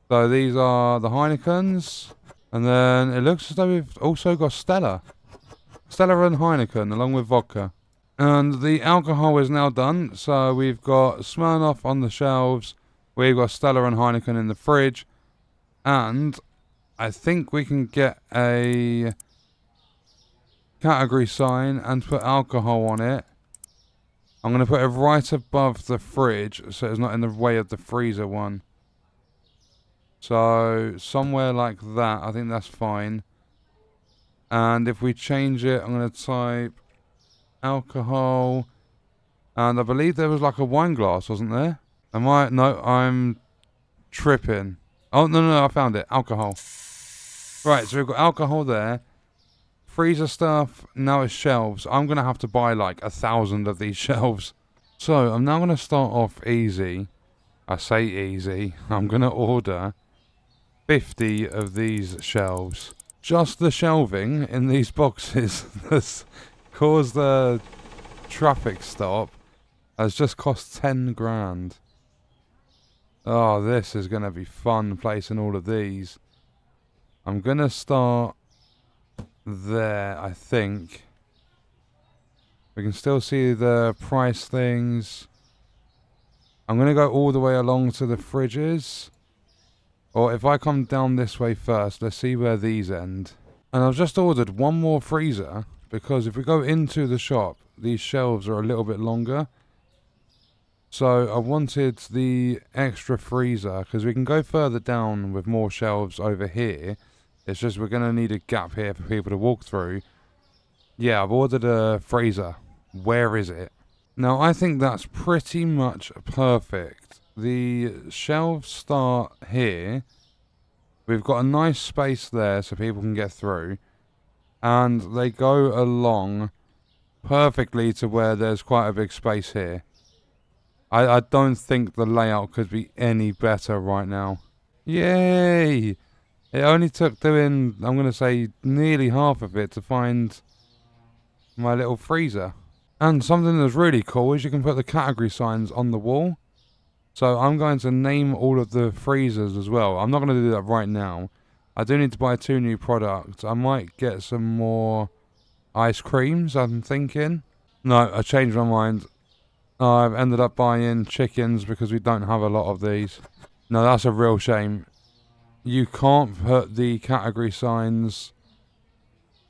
So these are the Heinekens. And then it looks as though we've also got Stella. Stella and Heineken along with vodka. And the alcohol is now done. So we've got Smirnoff on the shelves. We've got Stella and Heineken in the fridge. And I think we can get a category sign and put alcohol on it. I'm going to put it right above the fridge so it's not in the way of the freezer one. So somewhere like that, I think that's fine. And if we change it, I'm going to type alcohol. And I believe there was like a wine glass, wasn't there? Am I? No, I'm tripping. Oh, no, I found it. Alcohol. Right, so we've got alcohol there. Freezer stuff, now it's shelves. I'm going to have to buy like 1,000 of these shelves. So I'm now going to start off easy. I say easy. I'm going to order 50 of these shelves. Just the shelving in these boxes that's caused a traffic stop has just cost 10 grand. Oh, this is going to be fun placing all of these. I'm going to start there, I think. We can still see the price things. I'm going to go all the way along to the fridges. Or if I come down this way first, let's see where these end. And I've just ordered one more freezer because if we go into the shop, these shelves are a little bit longer. So I wanted the extra freezer because we can go further down with more shelves over here. It's just we're going to need a gap here for people to walk through. Yeah, I've ordered a freezer. Where is it? Now, I think that's pretty much perfect. The shelves start here. We've got a nice space there so people can get through. And they go along perfectly to where there's quite a big space here. I don't think the layout could be any better right now. Yay! It only took doing, I'm going to say, nearly half of it to find my little freezer. And something that's really cool is you can put the category signs on the wall. So I'm going to name all of the freezers as well. I'm not going to do that right now. I do need to buy 2 new products. I might get some more ice creams, I'm thinking. No, I changed my mind. I've ended up buying chickens because we don't have a lot of these. No, that's a real shame. You can't put the category signs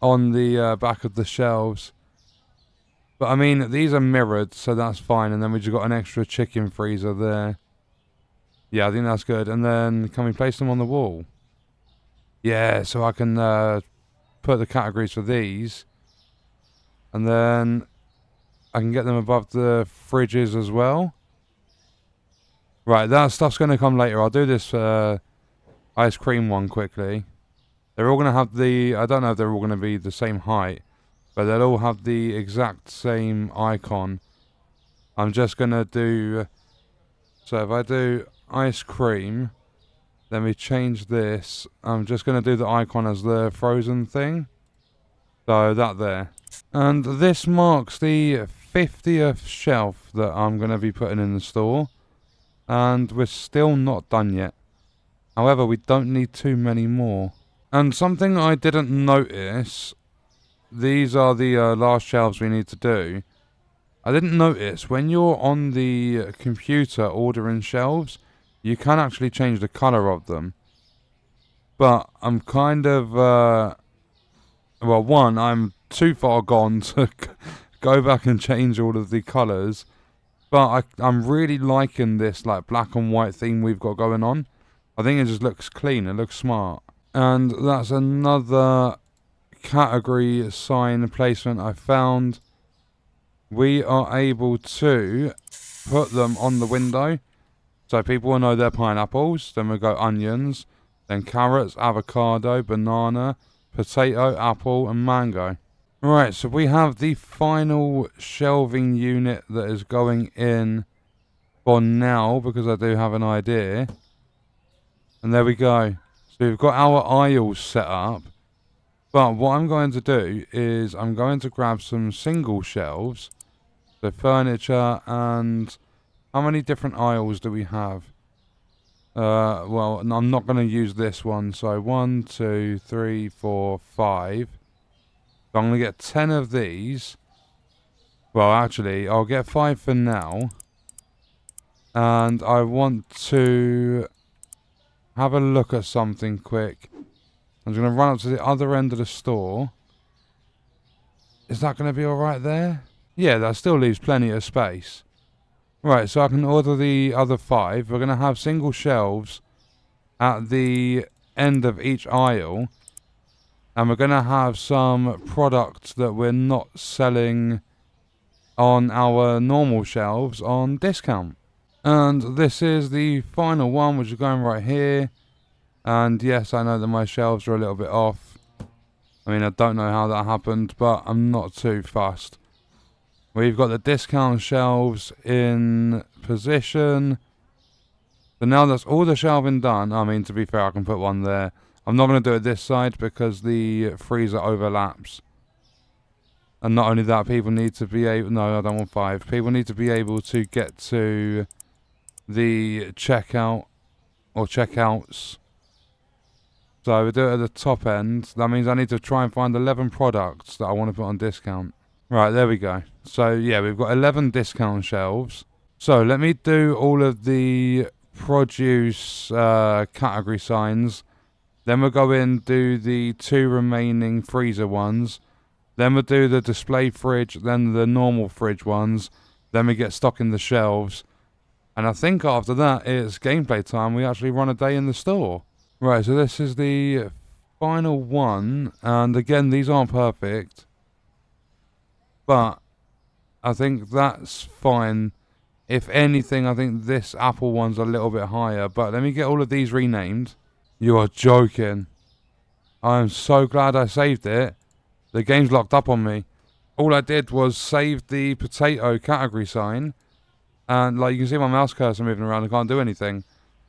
on the back of the shelves. But I mean, these are mirrored, so that's fine. And then we just got an extra chicken freezer there. Yeah, I think that's good. And then can we place them on the wall? Yeah, so I can put the categories for these. And then I can get them above the fridges as well. Right, that stuff's going to come later. I'll do this ice cream one quickly. They're all going to have the... I don't know if they're all going to be the same height. But they'll all have the exact same icon. I'm just going to do... So if I do ice cream, then we change this. I'm just going to do the icon as the frozen thing. So that there. And this marks the 50th shelf that I'm going to be putting in the store. And we're still not done yet. However, we don't need too many more. And something I didn't notice... These are the last shelves we need to do. I didn't notice when you're on the computer ordering shelves, you can actually change the colour of them. But I'm kind of... well, one, I'm too far gone to go back and change all of the colours. But I'm really liking this like black and white theme we've got going on. I think it just looks clean. It looks smart. And that's another... category sign placement I found. We are able to put them on the window so people will know they're pineapples. Then we go onions, then carrots, avocado, banana, potato, apple and mango. Right, so we have the final shelving unit that is going in for now because I do have an idea. And there we go. So we've got our aisles set up. But what I'm going to do is I'm going to grab some single shelves, so furniture, and how many different aisles do we have? Well, I'm not going to use this one, so 1, 2, 3, 4, 5. So I'm going to get 10 of these. Well, actually, I'll get 5 for now. And I want to have a look at something quick. I'm just going to run up to the other end of the store. Is that going to be alright there? Yeah, that still leaves plenty of space. Right, so I can order the other 5. We're going to have single shelves at the end of each aisle. And we're going to have some products that we're not selling on our normal shelves on discount. And this is the final one, which is going right here. And yes, I know that my shelves are a little bit off. I mean, I don't know how that happened, but I'm not too fussed. We've got the discount shelves in position. So now that's all the shelving done. I mean, to be fair, I can put one there. I'm not going to do it this side because the freezer overlaps. And not only that, people need to be able... No, I don't want 5. People need to be able to get to the checkout or checkouts. So we do it at the top end. That means I need to try and find 11 products that I want to put on discount. Right, there we go. So yeah, we've got 11 discount shelves. So let me do all of the produce category signs. Then we'll go in, do the 2 remaining freezer ones. Then we'll do the display fridge, then the normal fridge ones. Then we get stock in the shelves. And I think after that, it's gameplay time. We actually run a day in the store. Right, so this is the final one. And again, these aren't perfect. But I think that's fine. If anything, I think this Apple one's a little bit higher. But let me get all of these renamed. You are joking. I am so glad I saved it. The game's locked up on me. All I did was save the potato category sign. And like you can see my mouse cursor moving around. I can't do anything.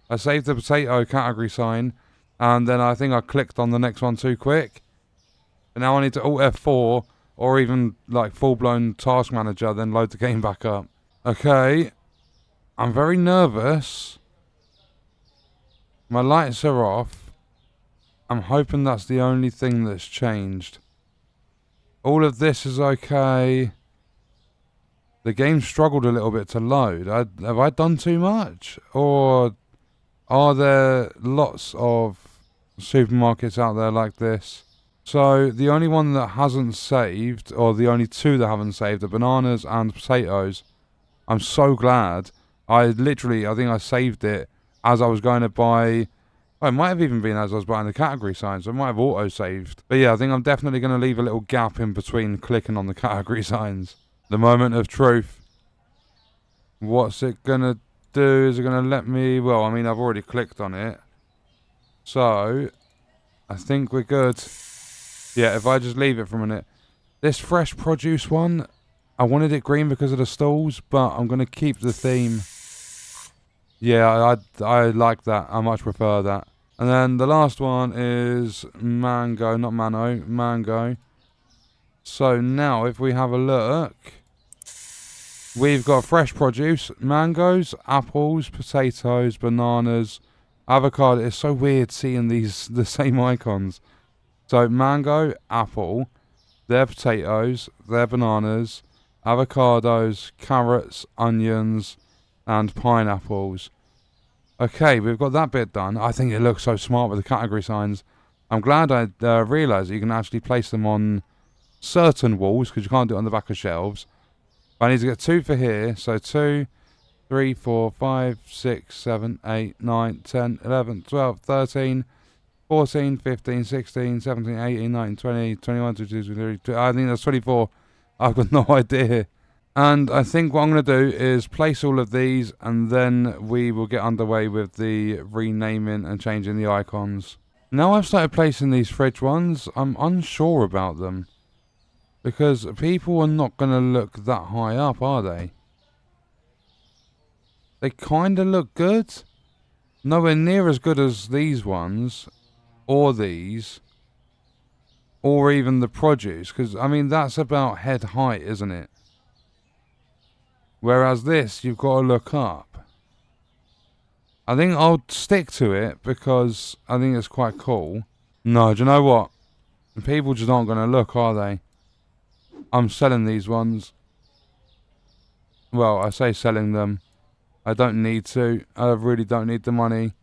I saved the potato category sign. And then I think I clicked on the next one too quick. And now I need to Alt F4. Or even like full-blown task manager. Then load the game back up. Okay. I'm very nervous. My lights are off. I'm hoping that's the only thing that's changed. All of this is okay. The game struggled a little bit to load. Have I done too much? Or are there lots of supermarkets out there like this? So the only one that hasn't saved, or the only 2 that haven't saved, are bananas and potatoes. I'm so glad. I think I saved it as I was going to buy. Well, it might have even been as I was buying the category signs. So I might have auto-saved. But yeah, I think I'm definitely going to leave a little gap in between clicking on the category signs. The moment of truth. What's it going to do? Is it going to let me... Well, I mean, I've already clicked on it. So, I think we're good. Yeah, if I just leave it for a minute. This fresh produce one, I wanted it green because of the stalls, but I'm going to keep the theme. Yeah, I like that. I much prefer that. And then the last one is mango, not mano, mango. So now if we have a look, we've got fresh produce, mangoes, apples, potatoes, bananas, avocado. It's so weird seeing the same icons. So mango, apple, they're potatoes, they're bananas, avocados, carrots, onions, and pineapples. Okay, we've got that bit done. I think it looks so smart with the category signs. I'm glad I realised that you can actually place them on certain walls, because you can't do it on the back of shelves. But I need to get 2 for here. So 2, 3, 4, 5, 6, 7, 8, 9, 10, 11, 12, 13, 14, 15, 16, 17, 18, 19, 20, 21, 22, 23, I think that's 24. I've got no idea. And I think what I'm going to do is place all of these, and then we will get underway with the renaming and changing the icons. Now I've started placing these fridge ones, I'm unsure about them. Because people are not going to look that high up, are they? They kind of look good. Nowhere near as good as these ones. Or these. Or even the produce. Because, I mean, that's about head height, isn't it? Whereas this, you've got to look up. I think I'll stick to it because I think it's quite cool. No, do you know what? People just aren't going to look, are they? I'm selling these ones. Well, I say selling them. I don't need to. I really don't need the money.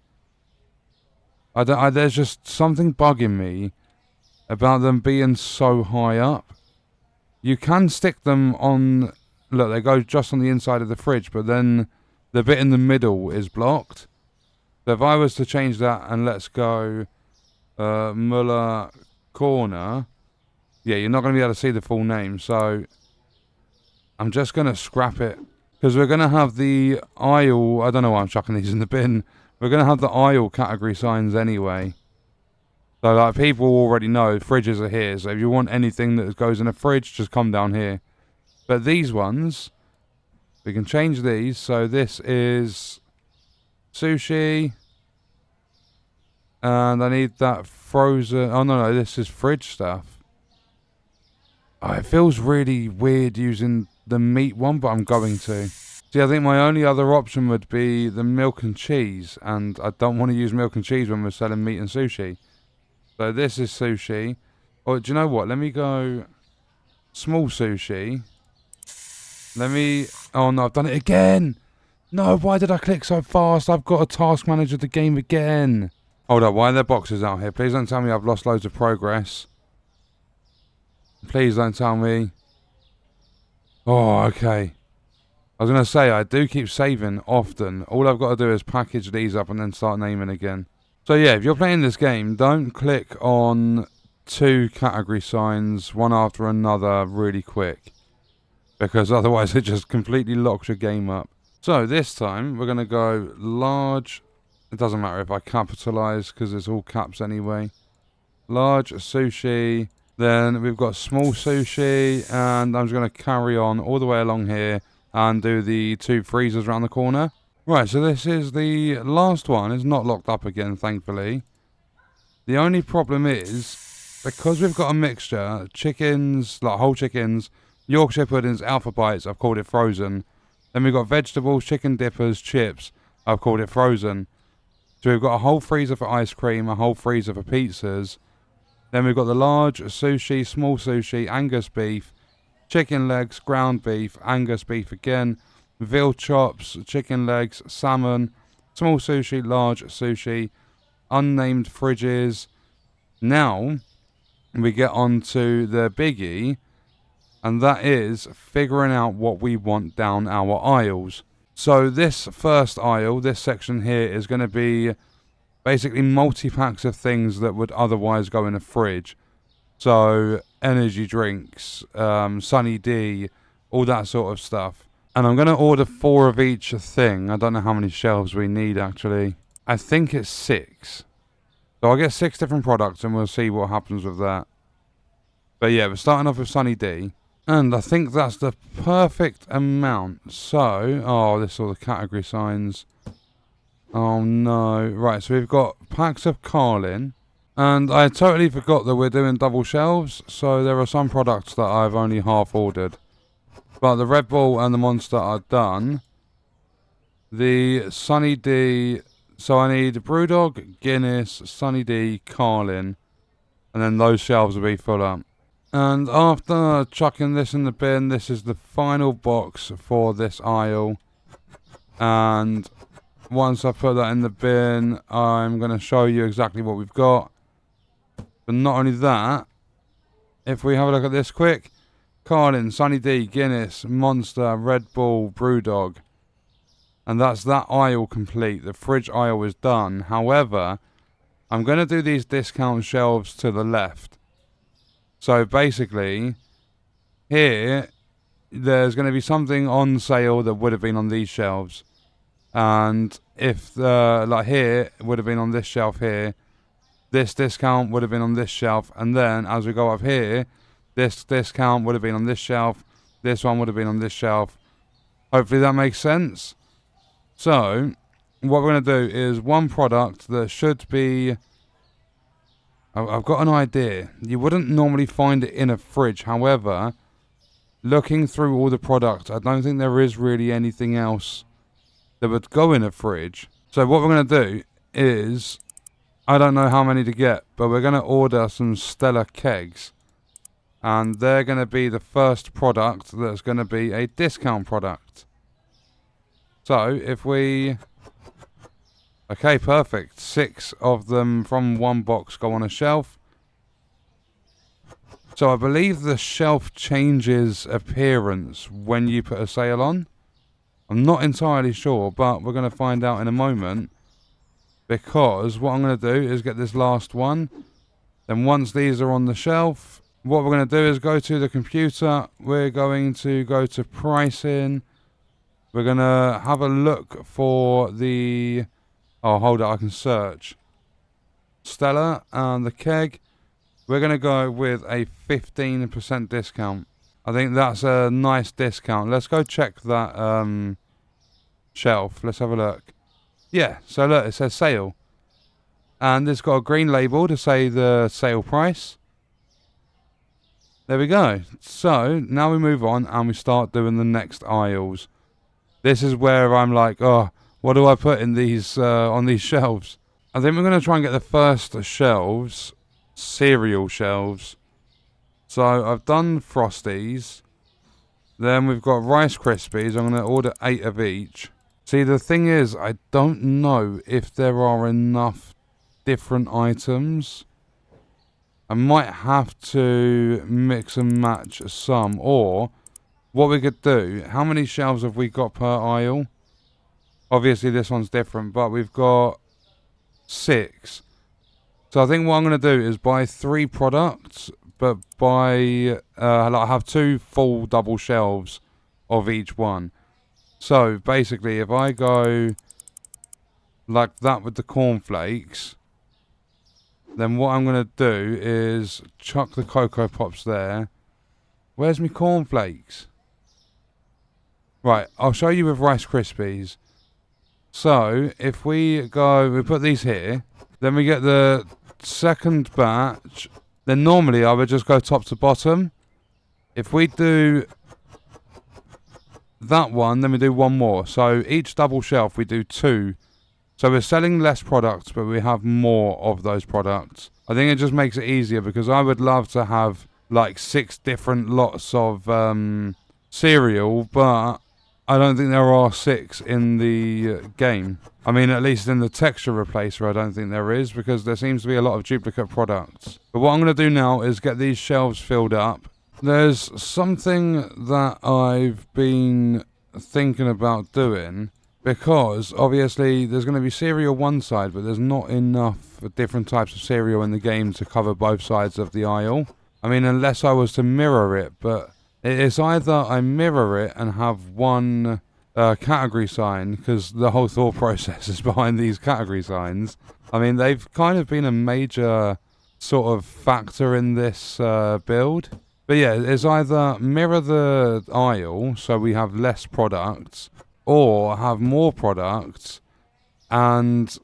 There's just something bugging me about them being so high up. You can stick them on... Look, they go just on the inside of the fridge, but then the bit in the middle is blocked. So if I was to change that and let's go Muller Corner, yeah, you're not going to be able to see the full name. So I'm just going to scrap it because we're going to have the aisle. I don't know why I'm chucking these in the bin. We're going to have the aisle category signs anyway. So like people already know fridges are here. So if you want anything that goes in a fridge, just come down here. But these ones, we can change these. So this is sushi. And I need that frozen... Oh, no, this is fridge stuff. Oh, it feels really weird using the meat one, but I'm going to. See, I think my only other option would be the milk and cheese. And I don't want to use milk and cheese when we're selling meat and sushi. So this is sushi. Or do you know what? Let me go small sushi. Let me... Oh, no, I've done it again. No, why did I click so fast? I've got a task manager the game again. Hold up, why are there boxes out here? Please don't tell me I've lost loads of progress. Please don't tell me. Oh, okay. I was going to say, I do keep saving often. All I've got to do is package these up and then start naming again. So yeah, if you're playing this game, don't click on 2 category signs, one after another, really quick. Because otherwise it just completely locks your game up. So this time, we're going to go large. It doesn't matter if I capitalize, because it's all caps anyway. Large sushi. Then we've got small sushi. And I'm just going to carry on all the way along here. And do the 2 freezers around the corner. Right, so this is the last one. It's not locked up again, thankfully. The only problem is, because we've got a mixture, chickens, like whole chickens, Yorkshire puddings, alpha bites, I've called it frozen. Then we've got vegetables, chicken dippers, chips, I've called it frozen. So we've got a whole freezer for ice cream, a whole freezer for pizzas. Then we've got the large sushi, small sushi, Angus beef, chicken legs, ground beef, Angus beef again, veal chops, chicken legs, salmon, small sushi, large sushi, unnamed fridges. Now we get on to the biggie, and that is figuring out what we want down our aisles. So this first aisle, this section here, is going to be basically multi-packs of things that would otherwise go in a fridge. So energy drinks, Sunny D, all that sort of stuff. And I'm going to order 4 of each thing. I don't know how many shelves we need, actually. I think it's 6. So I'll get 6 different products and we'll see what happens with that. But yeah, we're starting off with Sunny D. And I think that's the perfect amount. So, oh, this is all the category signs. Oh no. Right, so we've got packs of Carlin. And I totally forgot that we're doing double shelves, so there are some products that I've only half ordered. But the Red Bull and the Monster are done. The Sunny D, so I need Brewdog, Guinness, Sunny D, Carlin, and then those shelves will be full up. And after chucking this in the bin, this is the final box for this aisle. And once I put that in the bin, I'm going to show you exactly what we've got. But not only that, if we have a look at this quick, Carlin, Sunny D, Guinness, Monster, Red Bull, Brewdog. And that's that aisle complete. The fridge aisle is done. However, I'm going to do these discount shelves to the left. So basically, here, there's going to be something on sale that would have been on these shelves. And if, like here, it would have been on this shelf here. This discount would have been on this shelf, and then as we go up here, this discount would have been on this shelf, this one would have been on this shelf. Hopefully that makes sense. So, what we're going to do is one product that should be... I've got an idea. You wouldn't normally find it in a fridge, however, looking through all the products, I don't think there is really anything else that would go in a fridge. So what we're going to do is... I don't know how many to get, but we're going to order some Stella kegs. And they're going to be the first product that's going to be a discount product. So, if we... Okay, perfect. 6 of them from one box go on a shelf. So, I believe the shelf changes appearance when you put a sale on. I'm not entirely sure, but we're going to find out in a moment. Because what I'm going to do is get this last one. Then once these are on the shelf, what we're going to do is go to the computer. We're going to go to pricing. We're going to have a look for the... Oh, hold on, I can search. Stella and the keg. We're going to go with a 15% discount. I think that's a nice discount. Let's go check that shelf. Let's have a look. Yeah, so look, it says sale. And it's got a green label to say the sale price. There we go. So, now we move on and we start doing the next aisles. This is where I'm like, oh, what do I put in these on these shelves? I think we're going to try and get the first shelves, cereal shelves. So, I've done Frosties. Then we've got Rice Krispies. I'm going to order 8 of each. See, the thing is, I don't know if there are enough different items. I might have to mix and match some, or what we could do, how many shelves have we got per aisle? Obviously this one's different, but we've got 6. So I think what I'm going to do is buy 3 products, but buy, I have 2 full double shelves of each one. So basically if I go like that with the cornflakes, then what I'm going to do is chuck the Cocoa Pops there. Where's my cornflakes? Right, I'll show you with Rice Krispies. So if we put these here, then we get the second batch. Then normally I would just go top to bottom. If we do that one, then we do one more. So each double shelf we do 2. So we're selling less products, but we have more of those products. I think it just makes it easier because I would love to have like 6 different lots of cereal, but I don't think there are 6 in the game. I mean, at least in the texture replacer, I don't think there is, because there seems to be a lot of duplicate products. But what I'm going to do now is get these shelves filled up. There's something that I've been thinking about doing, because obviously there's going to be cereal one side, but there's not enough different types of cereal in the game to cover both sides of the aisle. I mean, unless I was to mirror it, but it's either I mirror it and have one category sign, because the whole thought process is behind these category signs. I mean, they've kind of been a major sort of factor in this build. But yeah, it's either mirror the aisle so we have less products, or have more products, and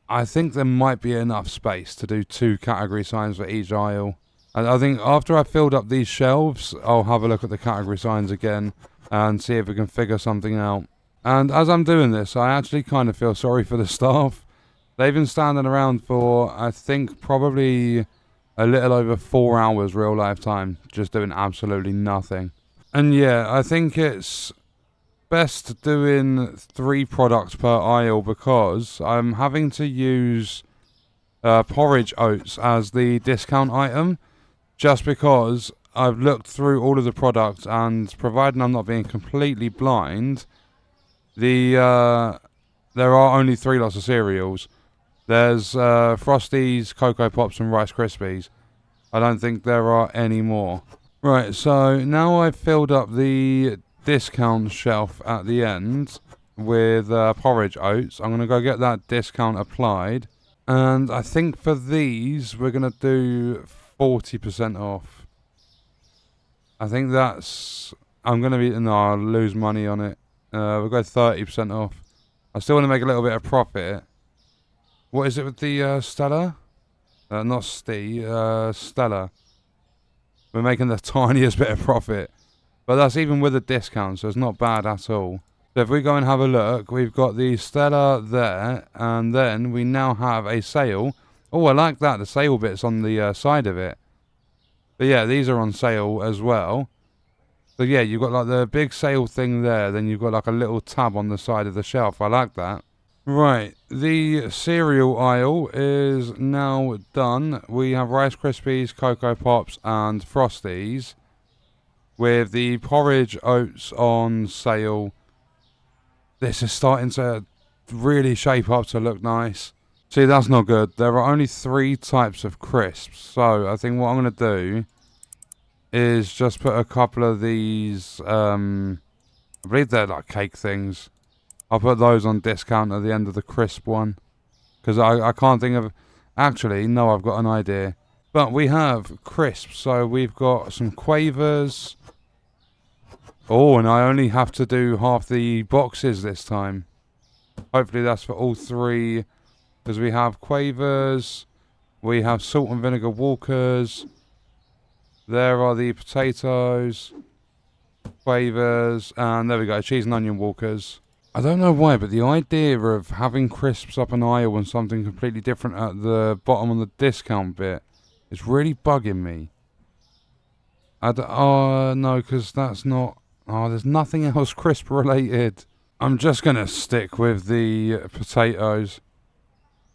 I think there might be enough space to do 2 category signs for each aisle. And I think after I've filled up these shelves, I'll have a look at the category signs again and see if we can figure something out. And as I'm doing this, I actually kind of feel sorry for the staff. They've been standing around for, I think, probably a little over 4 hours real life time, just doing absolutely nothing. And yeah, I think it's best doing 3 products per aisle, because I'm having to use porridge oats as the discount item, just because I've looked through all of the products, and providing I'm not being completely blind, there are only 3 lots of cereals. There's Frosties, Cocoa Pops and Rice Krispies. I don't think there are any more. Right, so now I've filled up the discount shelf at the end with porridge oats. I'm going to go get that discount applied. And I think for these, we're going to do 40% off. I think that's... I'm going to be... No, I'll lose money on it. We'll go 30% off. I still want to make a little bit of profit. What is it with the Stella? Not Stella. We're making the tiniest bit of profit. But that's even with a discount, so it's not bad at all. So if we go and have a look, we've got the Stella there, and then we now have a sale. Oh, I like that, the sale bit's on the side of it. But yeah, these are on sale as well. So yeah, you've got like the big sale thing there, then you've got like a little tab on the side of the shelf. I like that. Right, the cereal aisle is now done. We have Rice Krispies, Cocoa Pops and Frosties, with the porridge oats on sale. This is starting to really shape up to look nice. See, that's not good. There are only 3 types of crisps. So I think what I'm going to do is just put a couple of these, I believe they're like cake things. I'll put those on discount at the end of the crisp one. Because I can't think of... Actually, no, I've got an idea. But we have crisps. So we've got some Quavers. Oh, and I only have to do half the boxes this time. Hopefully that's for all 3. Because we have Quavers. We have salt and vinegar Walkers. There are the potatoes. Quavers. And there we go, cheese and onion Walkers. I don't know why, but the idea of having crisps up an aisle and something completely different at the bottom on the discount bit is really bugging me. Oh, no, because that's not... Oh, there's nothing else crisp related. I'm just going to stick with the potatoes.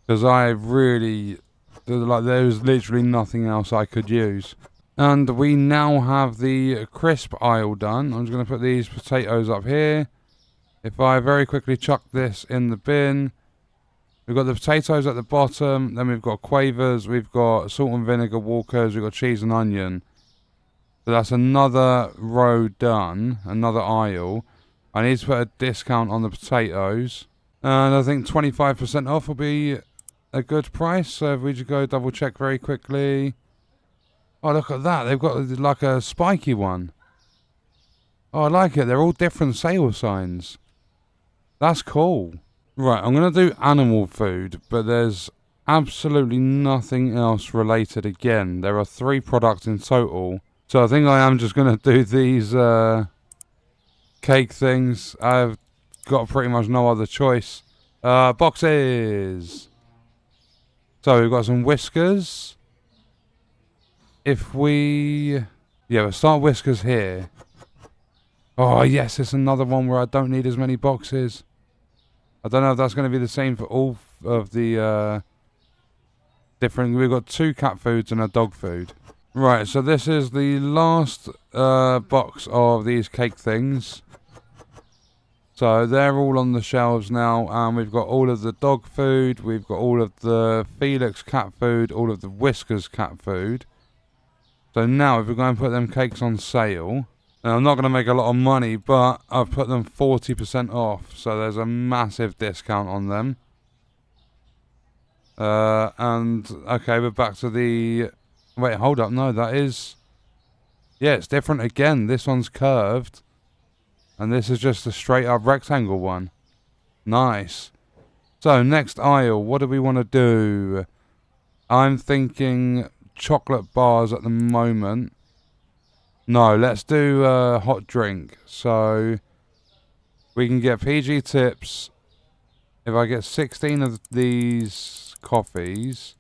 because I really, like, there was literally nothing else I could use. And we now have the crisp aisle done. I'm just going to put these potatoes up here. If I very quickly chuck this in the bin, we've got the potatoes at the bottom, then we've got quavers, we've got salt and vinegar walkers, we've got cheese and onion. So that's another row done, another aisle. I need to put a discount on the potatoes. And I think 25% off will be a good price. So if we just go double check very quickly. Oh, look at that. They've got like a spiky one. Oh, I like it. They're all different sale signs. That's cool. Right, I'm going to do animal food, but there's absolutely nothing else related again. There are 3 products in total. So I think I am just going to do these cake things. I've got pretty much no other choice. Boxes. So we've got some whiskers. If we... yeah, we'll start whiskers here. Oh, yes, it's another one where I don't need as many boxes. I don't know if that's going to be the same for all of the different... we've got 2 cat foods and a dog food. Right, so this is the last box of these cake things. So they're all on the shelves now, and we've got all of the dog food, we've got all of the Felix cat food, all of the Whiskers cat food. So now if we're going to put them cakes on sale... now, I'm not going to make a lot of money, but I've put them 40% off. So there's a massive discount on them. And, okay, we're back to the... wait, hold up. No, that is... yeah, it's different again. This one's curved. And this is just a straight up rectangle one. Nice. So, next aisle. What do we want to do? I'm thinking chocolate bars at the moment. No, let's do a hot drink. So, we can get PG tips. If I get 16 of these coffees,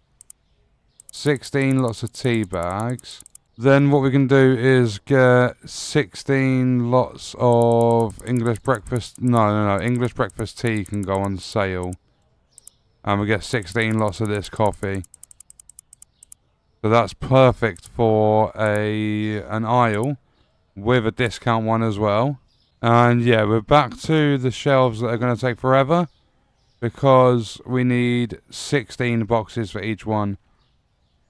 16 lots of tea bags, then what we can do is get 16 lots of English breakfast. No. English breakfast tea can go on sale. And we get 16 lots of this coffee. So that's perfect for an aisle with a discount one as well. And yeah, we're back to the shelves that are going to take forever, because we need 16 boxes for each one.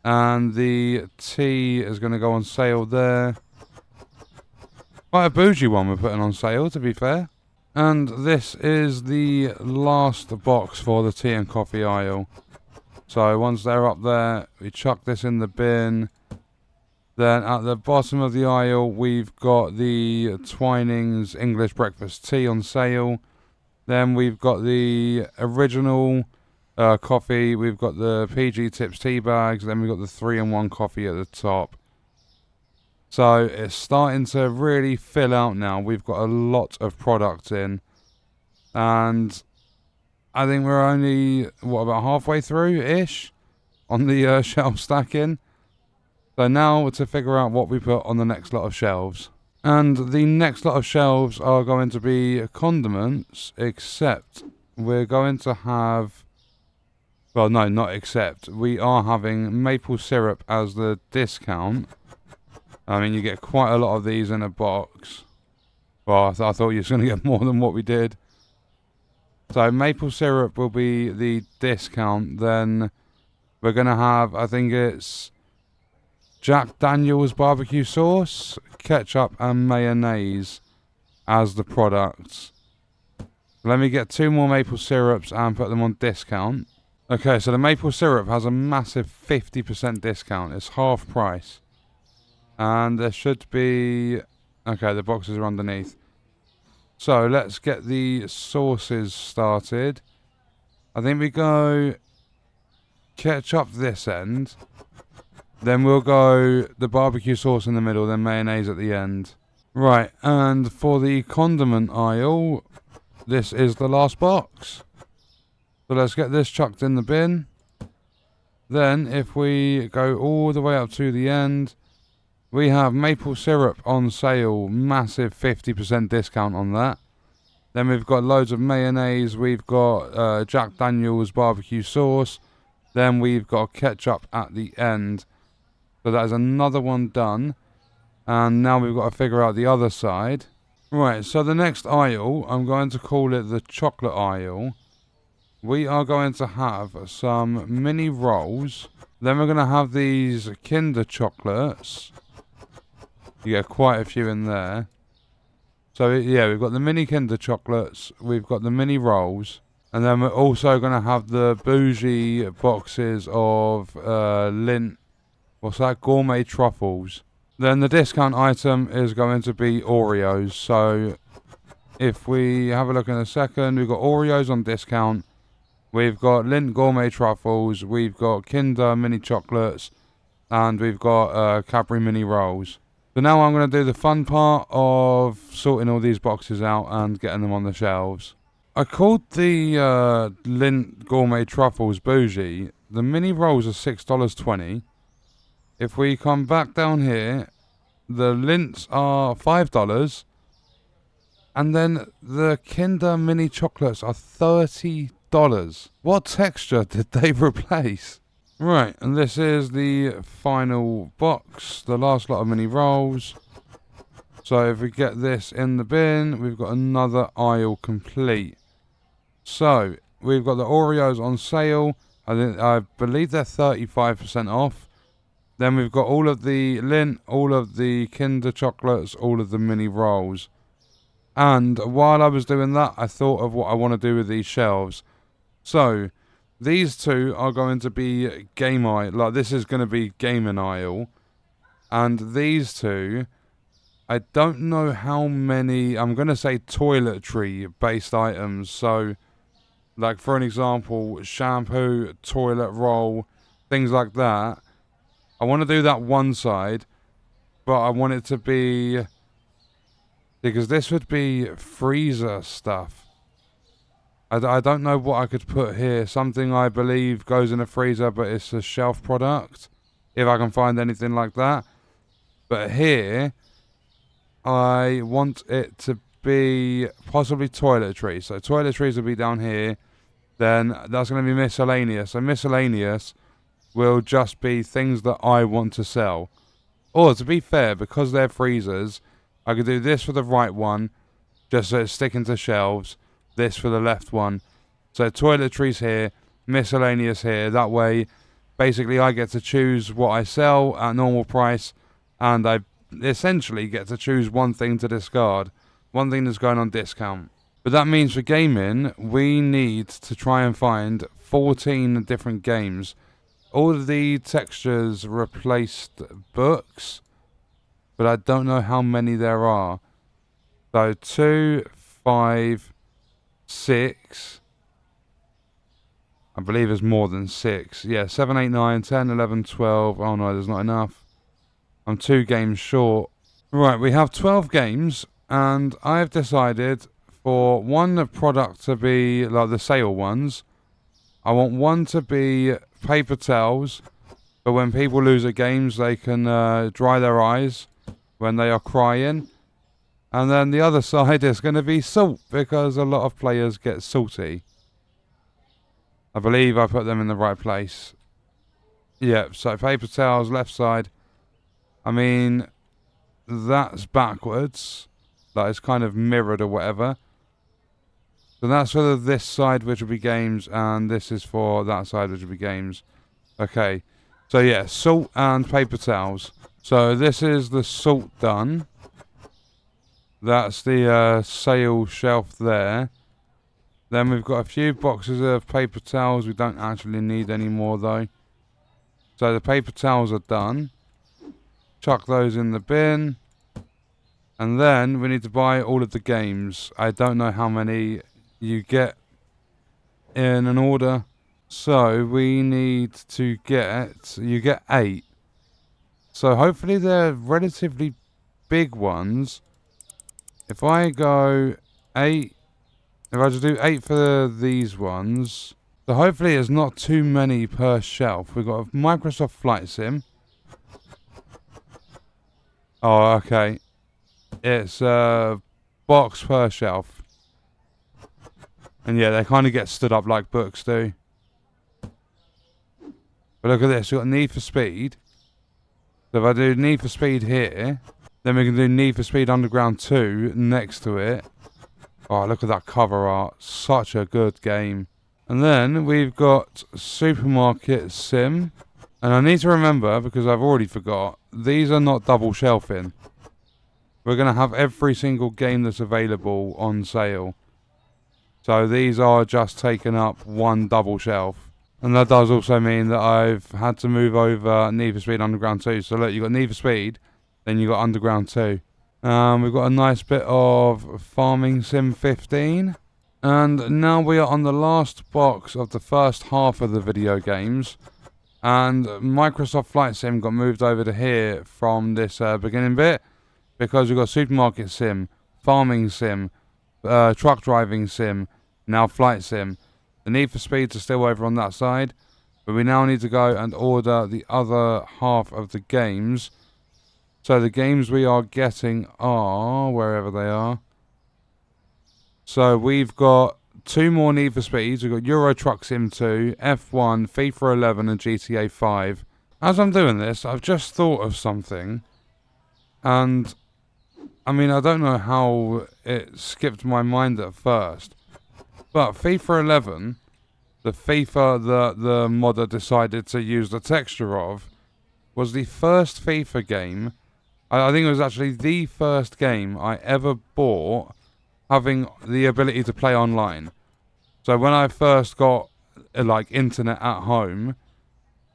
And the tea is going to go on sale there. Quite a bougie one we're putting on sale, to be fair. And this is the last box for the tea and coffee aisle. So once they're up there, we chuck this in the bin. Then at the bottom of the aisle, we've got the Twinings English Breakfast Tea on sale. Then we've got the original coffee. We've got the PG Tips tea bags. Then we've got the 3-in-1 coffee at the top. So it's starting to really fill out now. We've got a lot of products in. And I think we're only, about halfway through-ish on the shelf stacking. So now to figure out what we put on the next lot of shelves. And the next lot of shelves are going to be condiments, except we're going to have... well, no, not except. We are having maple syrup as the discount. I mean, you get quite a lot of these in a box. Well, I thought you were going to get more than what we did. So maple syrup will be the discount. Then we're going to have, I think it's Jack Daniel's barbecue sauce, ketchup and mayonnaise as the products. Let me get 2 more maple syrups and put them on discount. Okay, so the maple syrup has a massive 50% discount. It's half price. And there should be... okay, the boxes are underneath. So let's get the sauces started. I think we go ketchup this end. Then we'll go the barbecue sauce in the middle, then mayonnaise at the end. Right, and for the condiment aisle, this is the last box. So let's get this chucked in the bin. Then if we go all the way up to the end, we have maple syrup on sale, massive 50% discount on that. Then we've got loads of mayonnaise, we've got Jack Daniel's barbecue sauce, Then we've got ketchup at the end. So that is another one done. And now we've got to figure out the other side. Right, so the next aisle, I'm going to call it the chocolate aisle. We are going to have some mini rolls. Then we're going to have these Kinder chocolates. You get quite a few in there. So yeah, we've got the mini Kinder chocolates. We've got the mini rolls. And then we're also going to have the bougie boxes of Lindt. What's that? Gourmet truffles. Then the discount item is going to be Oreos. So if we have a look in a second, we've got Oreos on discount. We've got Lindt Gourmet Truffles. We've got Kinder Mini Chocolates. And we've got Cadbury Mini Rolls. So now I'm going to do the fun part of sorting all these boxes out and getting them on the shelves. I called the Lindt Gourmet Truffles bougie. The mini rolls are $6.20. If we come back down here, the Lindts are $5. And then the Kinder Mini Chocolates are $30. What texture did they replace? Right, and this is the final box, the last lot of mini rolls. So if we get this in the bin, we've got another aisle complete. So we've got the Oreos on sale. I believe they're 35% off. Then we've got all of the Lindt, all of the Kinder chocolates, all of the mini rolls. And while I was doing that, I thought of what I want to do with these shelves. So these two are going to be game aisle. Like this is going to be gaming aisle. And these two, I don't know how many, I'm going to say toiletry based items. So like for an example, shampoo, toilet roll, things like that. I want to do that one side, but I want it to be, because this would be freezer stuff. I don't know what I could put here. Something I believe goes in a freezer, but it's a shelf product. If I can find anything like that. But here, I want it to be possibly toiletries. So toiletries will be down here. Then that's going to be miscellaneous. So miscellaneous will just be things that I want to sell. Or to be fair, because they're freezers, I could do this for the right one, just so it's sticking to shelves. This for the left one. So toiletries here, miscellaneous here. That way, basically I get to choose what I sell at normal price, and I essentially get to choose one thing to discard. One thing that's going on discount. But that means for gaming, we need to try and find 14 different games. All of the textures replaced books, but I don't know how many there are. So 2, 5, 6. I believe there's more than 6. Yeah, 7, 8, 9, 10, 11, 12. Oh no, there's not enough. I'm 2 games short. Right, we have 12 games, and I've decided for one product to be like the sale ones. I want one to be paper towels, but when people lose at games, they can dry their eyes when they are crying. And then the other side is going to be salt, because a lot of players get salty. I believe I put them in the right place. Yeah, so paper towels, left side. I mean, that's backwards. Like it's kind of mirrored or whatever. So that's for this side, which will be games, and this is for that side, which will be games. Okay. So yeah, salt and paper towels. So this is the salt done. That's the sale shelf there. Then we've got a few boxes of paper towels. We don't actually need any more though. So the paper towels are done. Chuck those in the bin. And then we need to buy all of the games. I don't know how many you get in an order. So we need to get, you get 8. So hopefully they're relatively big ones. If I go 8, if I just do 8 for these ones, so hopefully it's not too many per shelf. We've got a Microsoft Flight Sim. Oh, okay. It's a box per shelf. And yeah, they kind of get stood up like books do. But look at this, we've got Need for Speed. So if I do Need for Speed here, then we can do Need for Speed Underground 2 next to it. Oh, look at that cover art. Such a good game. And then we've got Supermarket Sim. And I need to remember, because I've already forgot, these are not double shelving. We're going to have every single game that's available on sale. So these are just taking up one double shelf. And that does also mean that I've had to move over Need for Speed Underground 2. So look, you've got Need for Speed, then you've got Underground 2. We've got a nice bit of Farming Sim 15. And now we are on the last box of the first half of the video games. And Microsoft Flight Sim got moved over to here from this beginning bit. Because we've got Supermarket Sim, Farming Sim, Truck Driving Sim, now Flight Sim. The Need for Speeds are still over on that side. But we now need to go and order the other half of the games. So the games we are getting are, wherever they are. So we've got 2 more Need for Speeds. We've got Euro Truck Sim 2, F1, FIFA 11 and GTA 5. As I'm doing this, I've just thought of something. And, I mean, I don't know how it skipped my mind at first. But FIFA 11, the FIFA that the modder decided to use the texture of, was the first FIFA game. I think it was actually the first game I ever bought having the ability to play online. So when I first got like internet at home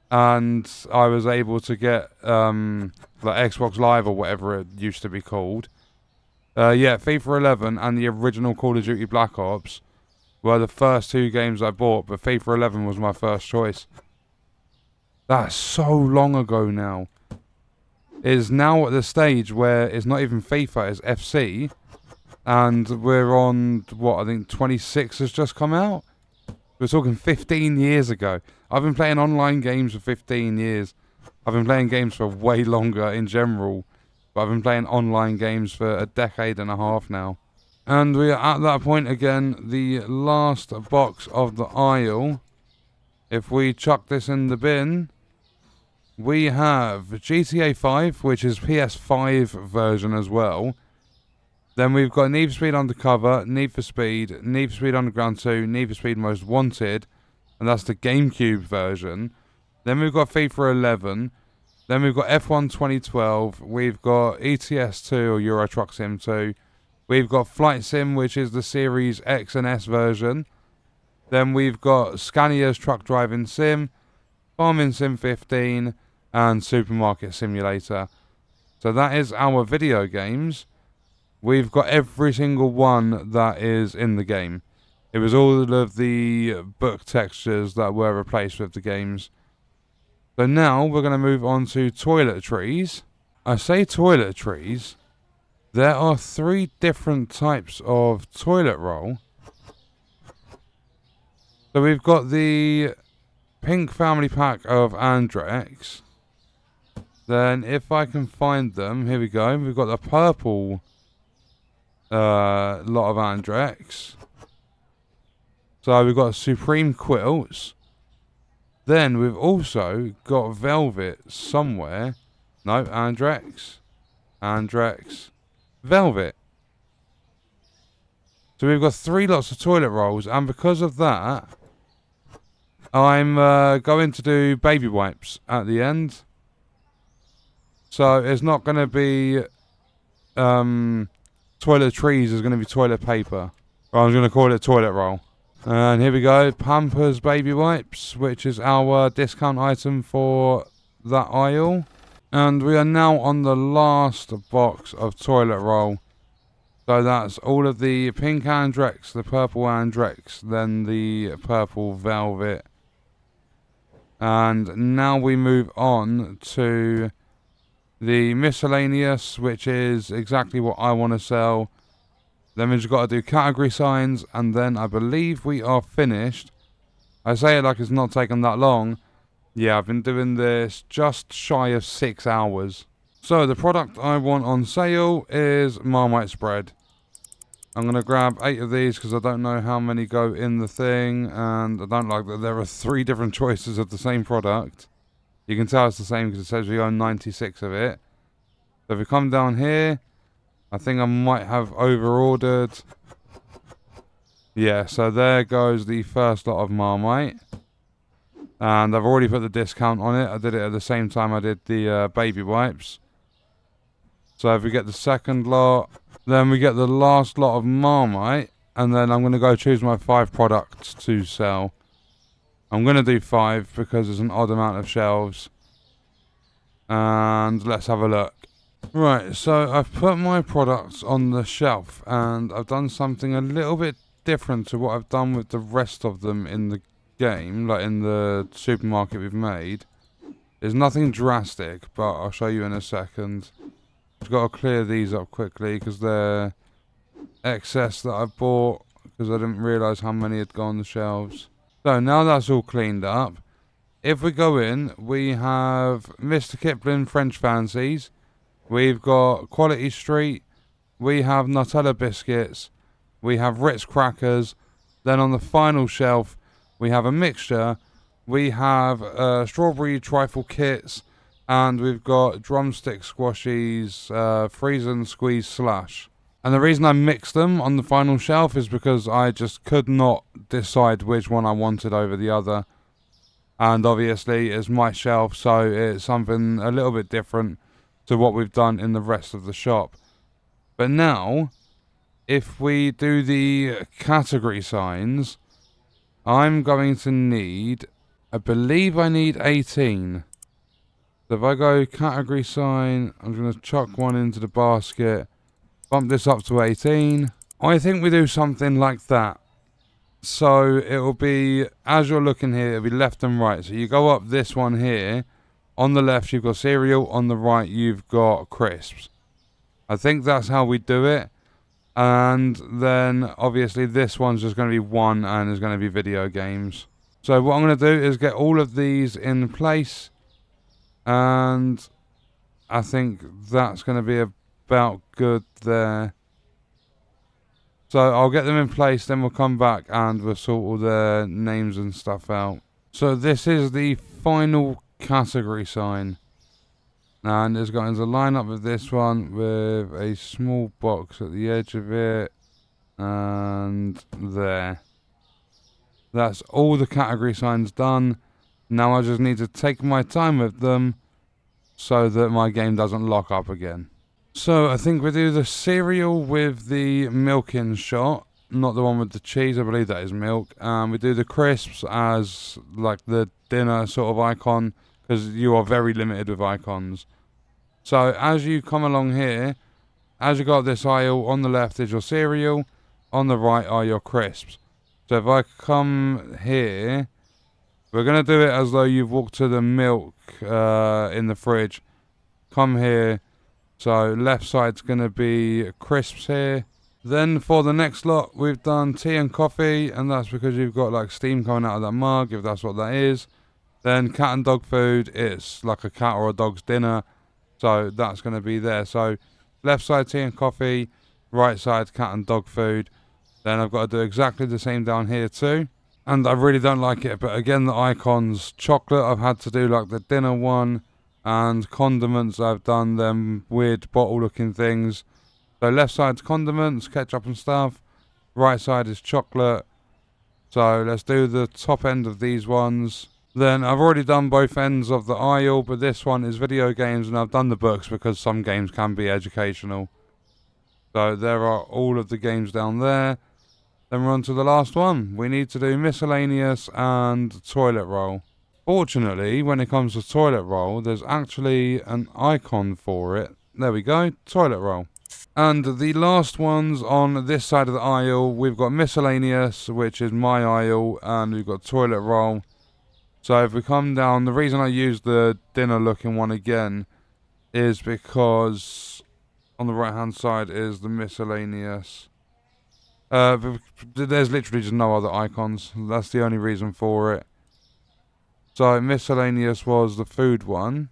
and I was able to get like Xbox Live or whatever it used to be called, yeah, FIFA 11 and the original Call of Duty Black Ops were the first 2 games I bought, but FIFA 11 was my first choice. That's so long ago now. Is now at the stage where it's not even FIFA, it's FC. And we're on, what, I think 26 has just come out? We're talking 15 years ago. I've been playing online games for 15 years. I've been playing games for way longer in general. But I've been playing online games for a decade and a half now. And we are at that point again, the last box of the aisle. If we chuck this in the bin, we have GTA 5, which is PS5 version as well. Then we've got Need for Speed Undercover, Need for Speed Underground 2, Need for Speed Most Wanted, and that's the GameCube version. Then we've got FIFA 11. Then we've got F1 2012. We've got ETS 2 or Euro Truck Sim 2. We've got Flight Sim, which is the Series X and S version. Then we've got Scania's Truck Driving Sim, Farming Sim 15, and Supermarket Simulator. So that is our video games. We've got every single one that is in the game. It was all of the book textures that were replaced with the games. So now we're going to move on to toiletries. I say toiletries. There are 3 different types of toilet roll. So we've got the pink family pack of Andrex. Then if I can find them, here we go. We've got the purple lot of Andrex. So we've got Supreme Quilts. Then we've also got Velvet somewhere. No, Andrex. Velvet. So we've got 3 lots of toilet rolls, and because of that, I'm going to do baby wipes at the end. So it's not going to be toiletries, it's going to be toilet paper. Or I'm going to call it toilet roll. And here we go, Pampers baby wipes, which is our discount item for that aisle. And we are now on the last box of toilet roll. So that's all of the pink Andrex, the purple Andrex, then the purple Velvet. And now we move on to the miscellaneous, which is exactly what I want to sell. Then we've just got to do category signs, and then I believe we are finished. I say it like it's not taken that long. Yeah, I've been doing this just shy of 6 hours. So the product I want on sale is Marmite spread. I'm going to grab 8 of these because I don't know how many go in the thing, and I don't like that there are 3 different choices of the same product. You can tell it's the same because it says we own 96 of it. So if we come down here, I think I might have over-ordered. Yeah, so there goes the first lot of Marmite. And I've already put the discount on it. I did it at the same time I did the baby wipes. So if we get the second lot, then we get the last lot of Marmite. And then I'm going to go choose my 5 products to sell. I'm going to do 5 because there's an odd amount of shelves. And let's have a look. Right, so I've put my products on the shelf. And I've done something a little bit different to what I've done with the rest of them in the game. Like in the supermarket we've made. There's nothing drastic, but I'll show you in a second. I've got to clear these up quickly because they're excess that I bought because I didn't realise how many had gone on the shelves. So now that's all cleaned up. If we go in, we have Mr. Kipling French Fancies. We've got Quality Street. We have Nutella Biscuits. We have Ritz Crackers. Then on the final shelf, we have a mixture. We have Strawberry Trifle Kits. And we've got Drumstick Squashies, Freeze and Squeeze Slush. And the reason I mixed them on the final shelf is because I just could not decide which one I wanted over the other. And obviously it's my shelf, so it's something a little bit different to what we've done in the rest of the shop. But now, if we do the category signs, I'm going to need, I believe I need 18. So if I go category sign, I'm going to chuck one into the basket. Bump this up to 18. I think we do something like that. So it will be, as you're looking here, it'll be left and right. So you go up this one here. On the left, you've got cereal. On the right, you've got crisps. I think that's how we do it. And then, obviously, this one's just going to be 1 and is going to be video games. So what I'm going to do is get all of these in place. And I think that's going to be about good there. So I'll get them in place, then we'll come back and we'll sort all their names and stuff out. So this is the final category sign. And it's going to line up with this one with a small box at the edge of it. And there. That's all the category signs done. Now I just need to take my time with them so that my game doesn't lock up again. So I think we do the cereal with the milk in shot, not the one with the cheese. I believe that is milk. We do the crisps as like the dinner sort of icon because you are very limited with icons. So as you come along here, as you got this aisle, on the left is your cereal, on the right are your crisps. So if I come here, we're going to do it as though you've walked to the milk in the fridge. Come here. So left side's going to be crisps here. Then for the next lot, we've done tea and coffee. And that's because you've got like steam coming out of that mug, if that's what that is. Then cat and dog food, it's like a cat or a dog's dinner. So that's going to be there. So left side tea and coffee, right side cat and dog food. Then I've got to do exactly the same down here too. And I really don't like it. But again, the icons, chocolate, I've had to do like the dinner one. And condiments, I've done them weird bottle looking things. So left side's condiments, ketchup and stuff. Right side is chocolate. So let's do the top end of these ones. Then I've already done both ends of the aisle, but this one is video games, and I've done the books because some games can be educational. So there are all of the games down there. Then we're on to the last one. We need to do miscellaneous and toilet roll. Fortunately, when it comes to toilet roll, there's actually an icon for it. There we go, toilet roll. And the last ones on this side of the aisle, we've got miscellaneous, which is my aisle, and we've got toilet roll. So if we come down, the reason I use the dinner looking one again is because on the right hand side is the miscellaneous. There's literally just no other icons. That's the only reason for it. So miscellaneous was the food one.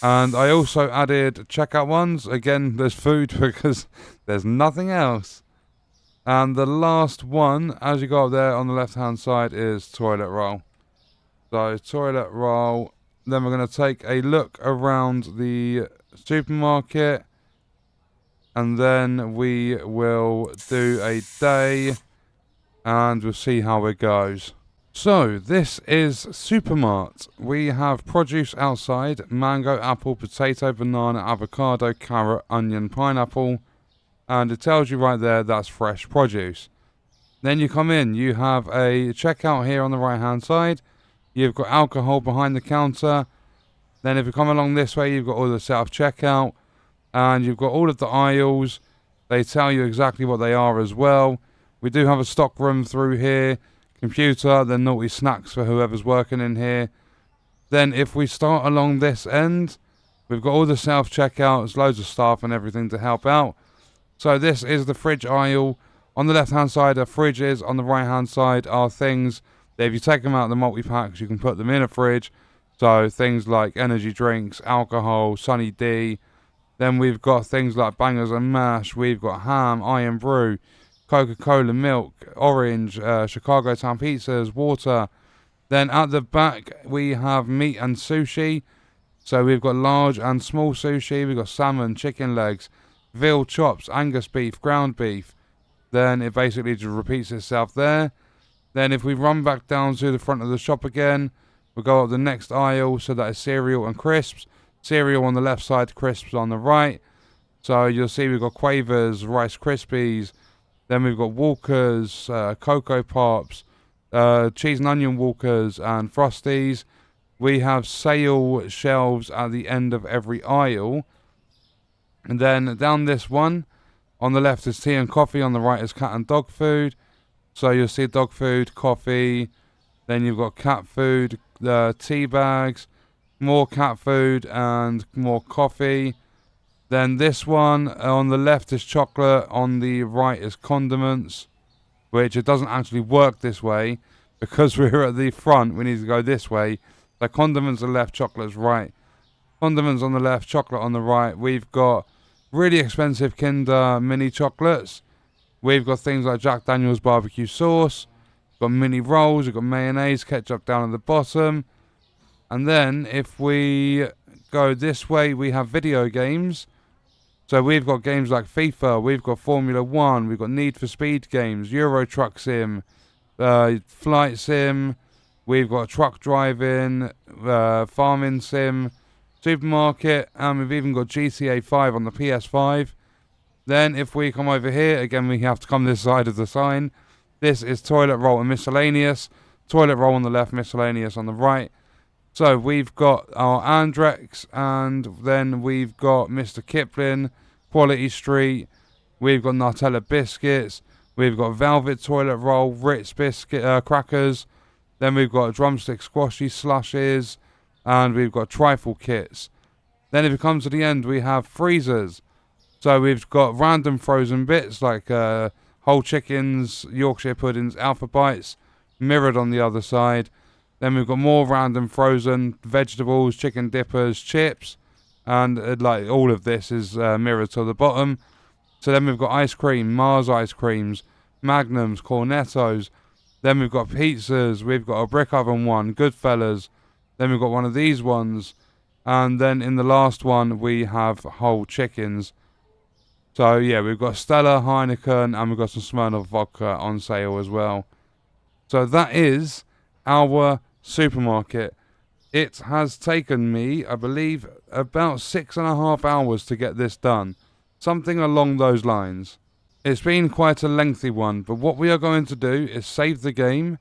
And I also added checkout ones. Again, there's food because there's nothing else. And the last one, as you go up there on the left hand side, is toilet roll. So toilet roll, Then we're going to take a look around the supermarket. And then we will do a day. And we'll see how it goes. So, this is Supermart. We have produce outside. Mango, apple, potato, banana, avocado, carrot, onion, pineapple. And it tells you right there that's fresh produce. Then you come in. You have a checkout here on the right hand side. You've got alcohol behind the counter. Then if you come along this way, you've got all the self-checkout. And you've got all of the aisles. They tell you exactly what they are as well. We do have a stock room through here. Computer, then naughty snacks for whoever's working in here. Then if we start along this end, we've got all the self-checkouts, loads of staff and everything to help out. So this is the fridge aisle. On the left-hand side are fridges. On the right-hand side are things that if you take them out of the multi-packs, you can put them in a fridge. So things like energy drinks, alcohol, Sunny D. Then we've got things like bangers and mash. We've got ham, iron brew, Coca-Cola, milk, orange, Chicago Town pizzas, water. Then at the back we have meat and sushi. So we've got large and small sushi. We've got salmon, chicken legs, veal chops, Angus beef, ground beef. Then it basically just repeats itself there. Then if we run back down to the front of the shop again, we'll go up the next aisle. So that is cereal and crisps. Cereal on the left side, crisps on the right. So you'll see we've got Quavers, Rice Krispies. Then we've got Walkers, Cocoa Pops, cheese and onion Walkers and Frosties. We have sale shelves at the end of every aisle. And then down this one, on the left is tea and coffee, on the right is cat and dog food. So you'll see dog food, coffee, then you've got cat food, tea bags, more cat food and more coffee. Then this one on the left is chocolate, on the right is condiments, which it doesn't actually work this way because we're at the front. We need to go this way. So condiments are left, chocolate's right. Condiments on the left, chocolate on the right. We've got really expensive Kinder mini chocolates. We've got things like Jack Daniel's barbecue sauce. We've got mini rolls, we've got mayonnaise, ketchup down at the bottom. And then if we go this way, we have video games. So we've got games like FIFA, we've got Formula 1, we've got Need for Speed games, Euro Truck Sim, Flight Sim, we've got truck driving, farming sim, supermarket, and we've even got GTA 5 on the PS5. Then if we come over here, again we have to come this side of the sign. This is toilet roll and miscellaneous. Toilet roll on the left, miscellaneous on the right. So we've got our Andrex, and then we've got Mr. Kipling, Quality Street. We've got Nutella biscuits. We've got Velvet toilet roll, Ritz biscuit crackers. Then we've got drumstick squashy slushes, and we've got trifle kits. Then if it comes to the end, we have freezers. So we've got random frozen bits like whole chickens, Yorkshire puddings, Alpha Bites, mirrored on the other side. Then we've got more random frozen vegetables, chicken dippers, chips, and like all of this is mirrored to the bottom. So then we've got ice cream, Mars ice creams, Magnums, Cornettos. Then we've got pizzas. We've got a brick oven one, Goodfellas. Then we've got one of these ones, and then in the last one we have whole chickens. So yeah, we've got Stella, Heineken, and we've got some Smirnoff vodka on sale as well. So that is our supermarket. It has taken me, I believe, about 6.5 hours to get this done. Something along those lines. It's been quite a lengthy one, but what we are going to do is save the game,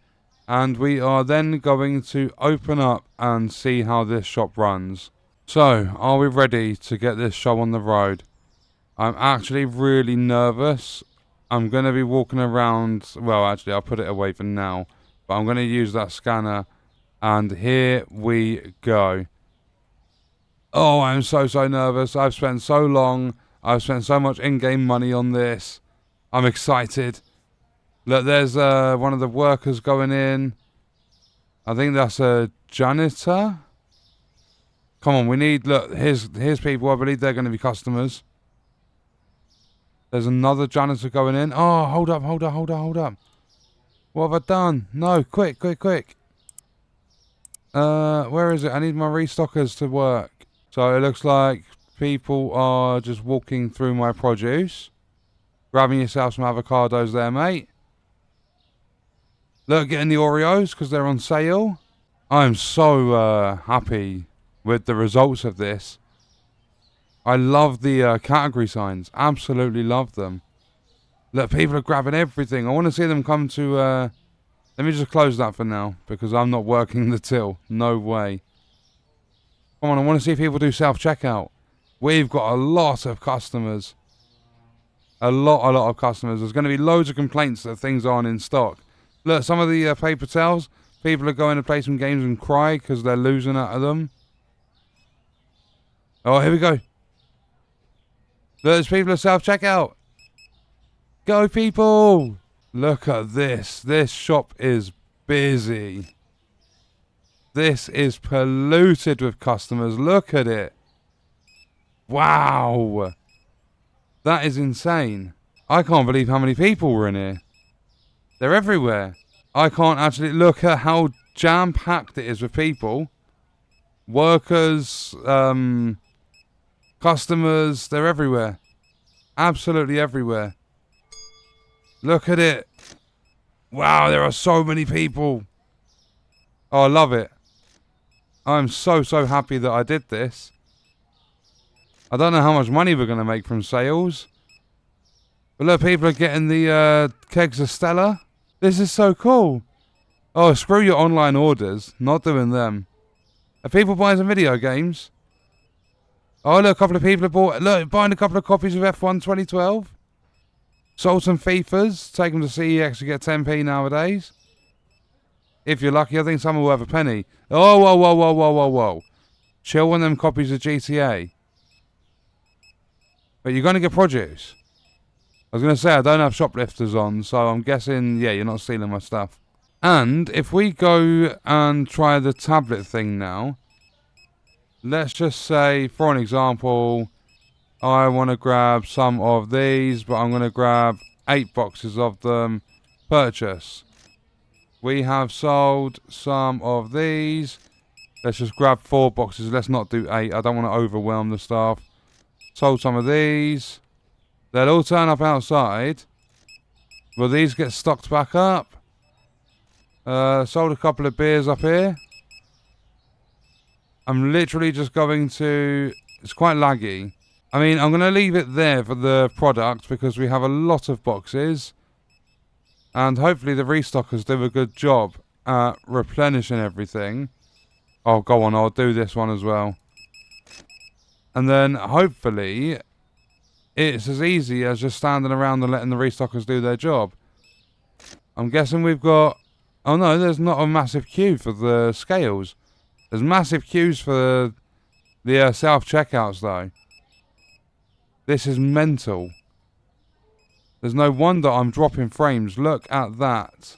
and we are then going to open up and see how this shop runs. So, are we ready to get this show on the road? I'm actually really nervous. I'm going to be walking around, well actually I'll put it away for now. But I'm going to use that scanner. And here we go. Oh, I'm so nervous. I've spent so long. I've spent so much in-game money on this. I'm excited. Look, there's one of the workers going in. I think that's a janitor. Come on, we need... Look, here's people. I believe they're going to be customers. There's another janitor going in. Oh, hold up. What have I done? No, quick. Where is it? I need my restockers to work. So it looks like people are just walking through my produce. Grabbing yourself some avocados there, mate. Look, getting the Oreos because they're on sale. I'm so happy with the results of this. I love the category signs. Absolutely love them. Look, people are grabbing everything. I want to see them come to... let me just close that for now because I'm not working the till. No way. Come on, I want to see if people do self-checkout. We've got a lot of customers. A lot of customers. There's going to be loads of complaints that things aren't in stock. Look, some of the paper towels, people are going to play some games and cry because they're losing out of them. Oh, here we go. Look, there's people at self-checkout. Go, people. Look at this. This shop is busy. This is polluted with customers. Look at it. Wow. That is insane. I can't believe how many people were in here. They're everywhere. I can't actually look at how jam-packed it is with people. Workers, customers, they're everywhere. Absolutely everywhere. Look at it. Wow, there are so many people. Oh, I love it. I'm so happy that I did this. I don't know how much money we're going to make from sales. But look, people are getting the kegs of Stella. This is so cool. Oh, screw your online orders. Not doing them. Are people buying some video games? Oh, look, a couple of people have buying a couple of copies of F1 2012. Sold some FIFAs. Take them to CEX to get 10p nowadays. If you're lucky, I think some are worth a penny. Oh, whoa. Chill on them copies of GTA. But you're going to get produce. I was going to say, I don't have shoplifters on, so I'm guessing, yeah, you're not stealing my stuff. And if we go and try the tablet thing now, let's just say, for an example, I want to grab some of these, but I'm going to grab 8 boxes of them. Purchase. We have sold some of these. Let's just grab 4 boxes. Let's not do 8. I don't want to overwhelm the staff. Sold some of these. They'll all turn up outside. Will these get stocked back up? Sold a couple of beers up here. I'm literally just going to... It's quite laggy. I mean, I'm going to leave it there for the product because we have a lot of boxes. And hopefully the restockers do a good job at replenishing everything. Oh, go on, I'll do this one as well. And then hopefully it's as easy as just standing around and letting the restockers do their job. I'm guessing we've got... Oh no, there's not a massive queue for the scales. There's massive queues for the self-checkouts though. This is mental. There's no wonder I'm dropping frames. Look at that.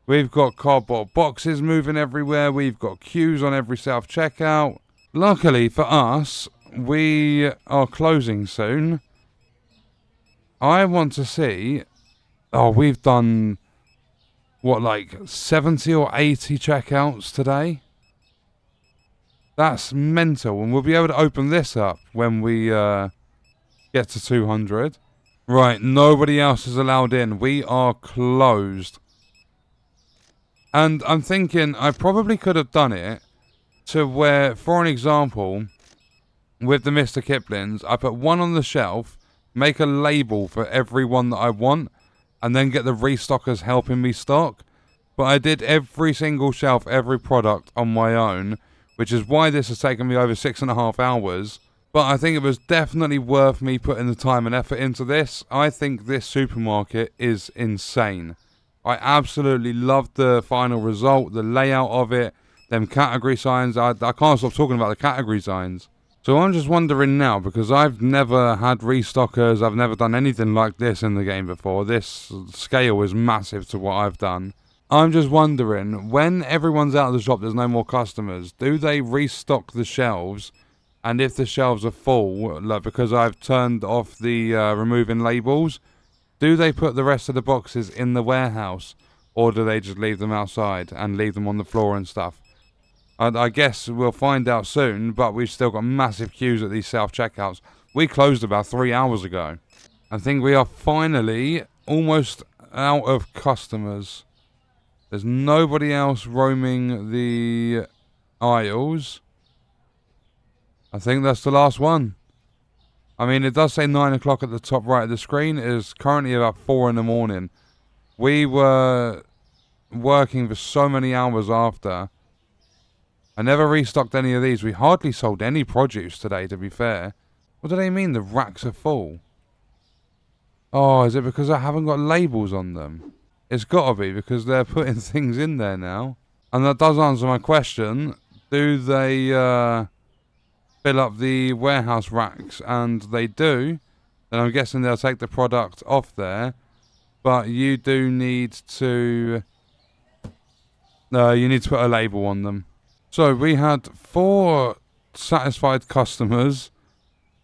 We've got cardboard boxes moving everywhere. We've got queues on every self-checkout. Luckily for us, we are closing soon. I want to see... Oh, we've done... What, like 70 or 80 checkouts today? That's mental. And we'll be able to open this up when we get to 200. Right, nobody else is allowed in. We are closed. And I'm thinking I probably could have done it to where, for an example, with the Mr. Kiplings, I put one on the shelf, make a label for every one that I want, and then get the restockers helping me stock. But I did every single shelf, every product on my own, which is why this has taken me over 6.5 hours. But I think it was definitely worth me putting the time and effort into this. I think this supermarket is insane. I absolutely loved the final result, the layout of it, them category signs. I can't stop talking about the category signs. So I'm just wondering now, because I've never had restockers, I've never done anything like this in the game before. This scale is massive to what I've done. I'm just wondering, when everyone's out of the shop, there's no more customers, do they restock the shelves? And if the shelves are full, like because I've turned off the removing labels, do they put the rest of the boxes in the warehouse? Or do they just leave them outside and leave them on the floor and stuff? I guess we'll find out soon, but we've still got massive queues at these self-checkouts. We closed about 3 hours ago. I think we are finally almost out of customers. There's nobody else roaming the aisles. I think that's the last one. I mean, it does say 9 o'clock at the top right of the screen. It is currently about 4 in the morning. We were working for so many hours after. I never restocked any of these. We hardly sold any produce today, to be fair. What do they mean the racks are full? Oh, is it because I haven't got labels on them? It's got to be because they're putting things in there now. And that does answer my question. Do they fill up the warehouse racks? And they do. Then I'm guessing they'll take the product off there. But you do need to... you need to put a label on them. So we had 4 satisfied customers.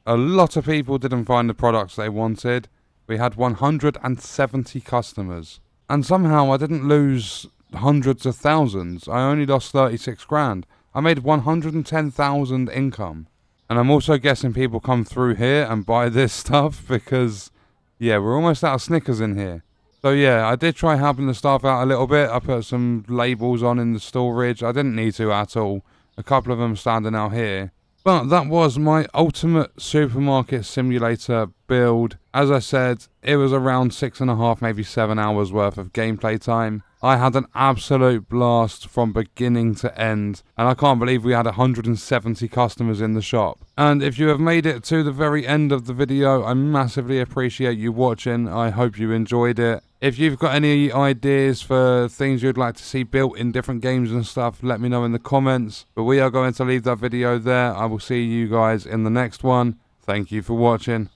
A lot of people didn't find the products they wanted. We had 170 customers. And somehow I didn't lose hundreds of thousands. I only lost 36 grand. I made 110,000 income. And I'm also guessing people come through here and buy this stuff because, yeah, we're almost out of Snickers in here. So yeah, I did try helping the staff out a little bit. I put some labels on in the storage. I didn't need to at all. A couple of them standing out here. But that was my ultimate supermarket simulator build. As I said, it was around 6.5, maybe 7 hours worth of gameplay time. I had an absolute blast from beginning to end. And I can't believe we had 170 customers in the shop. And if you have made it to the very end of the video, I massively appreciate you watching. I hope you enjoyed it. If you've got any ideas for things you'd like to see built in different games and stuff, let me know in the comments. But we are going to leave that video there. I will see you guys in the next one. Thank you for watching.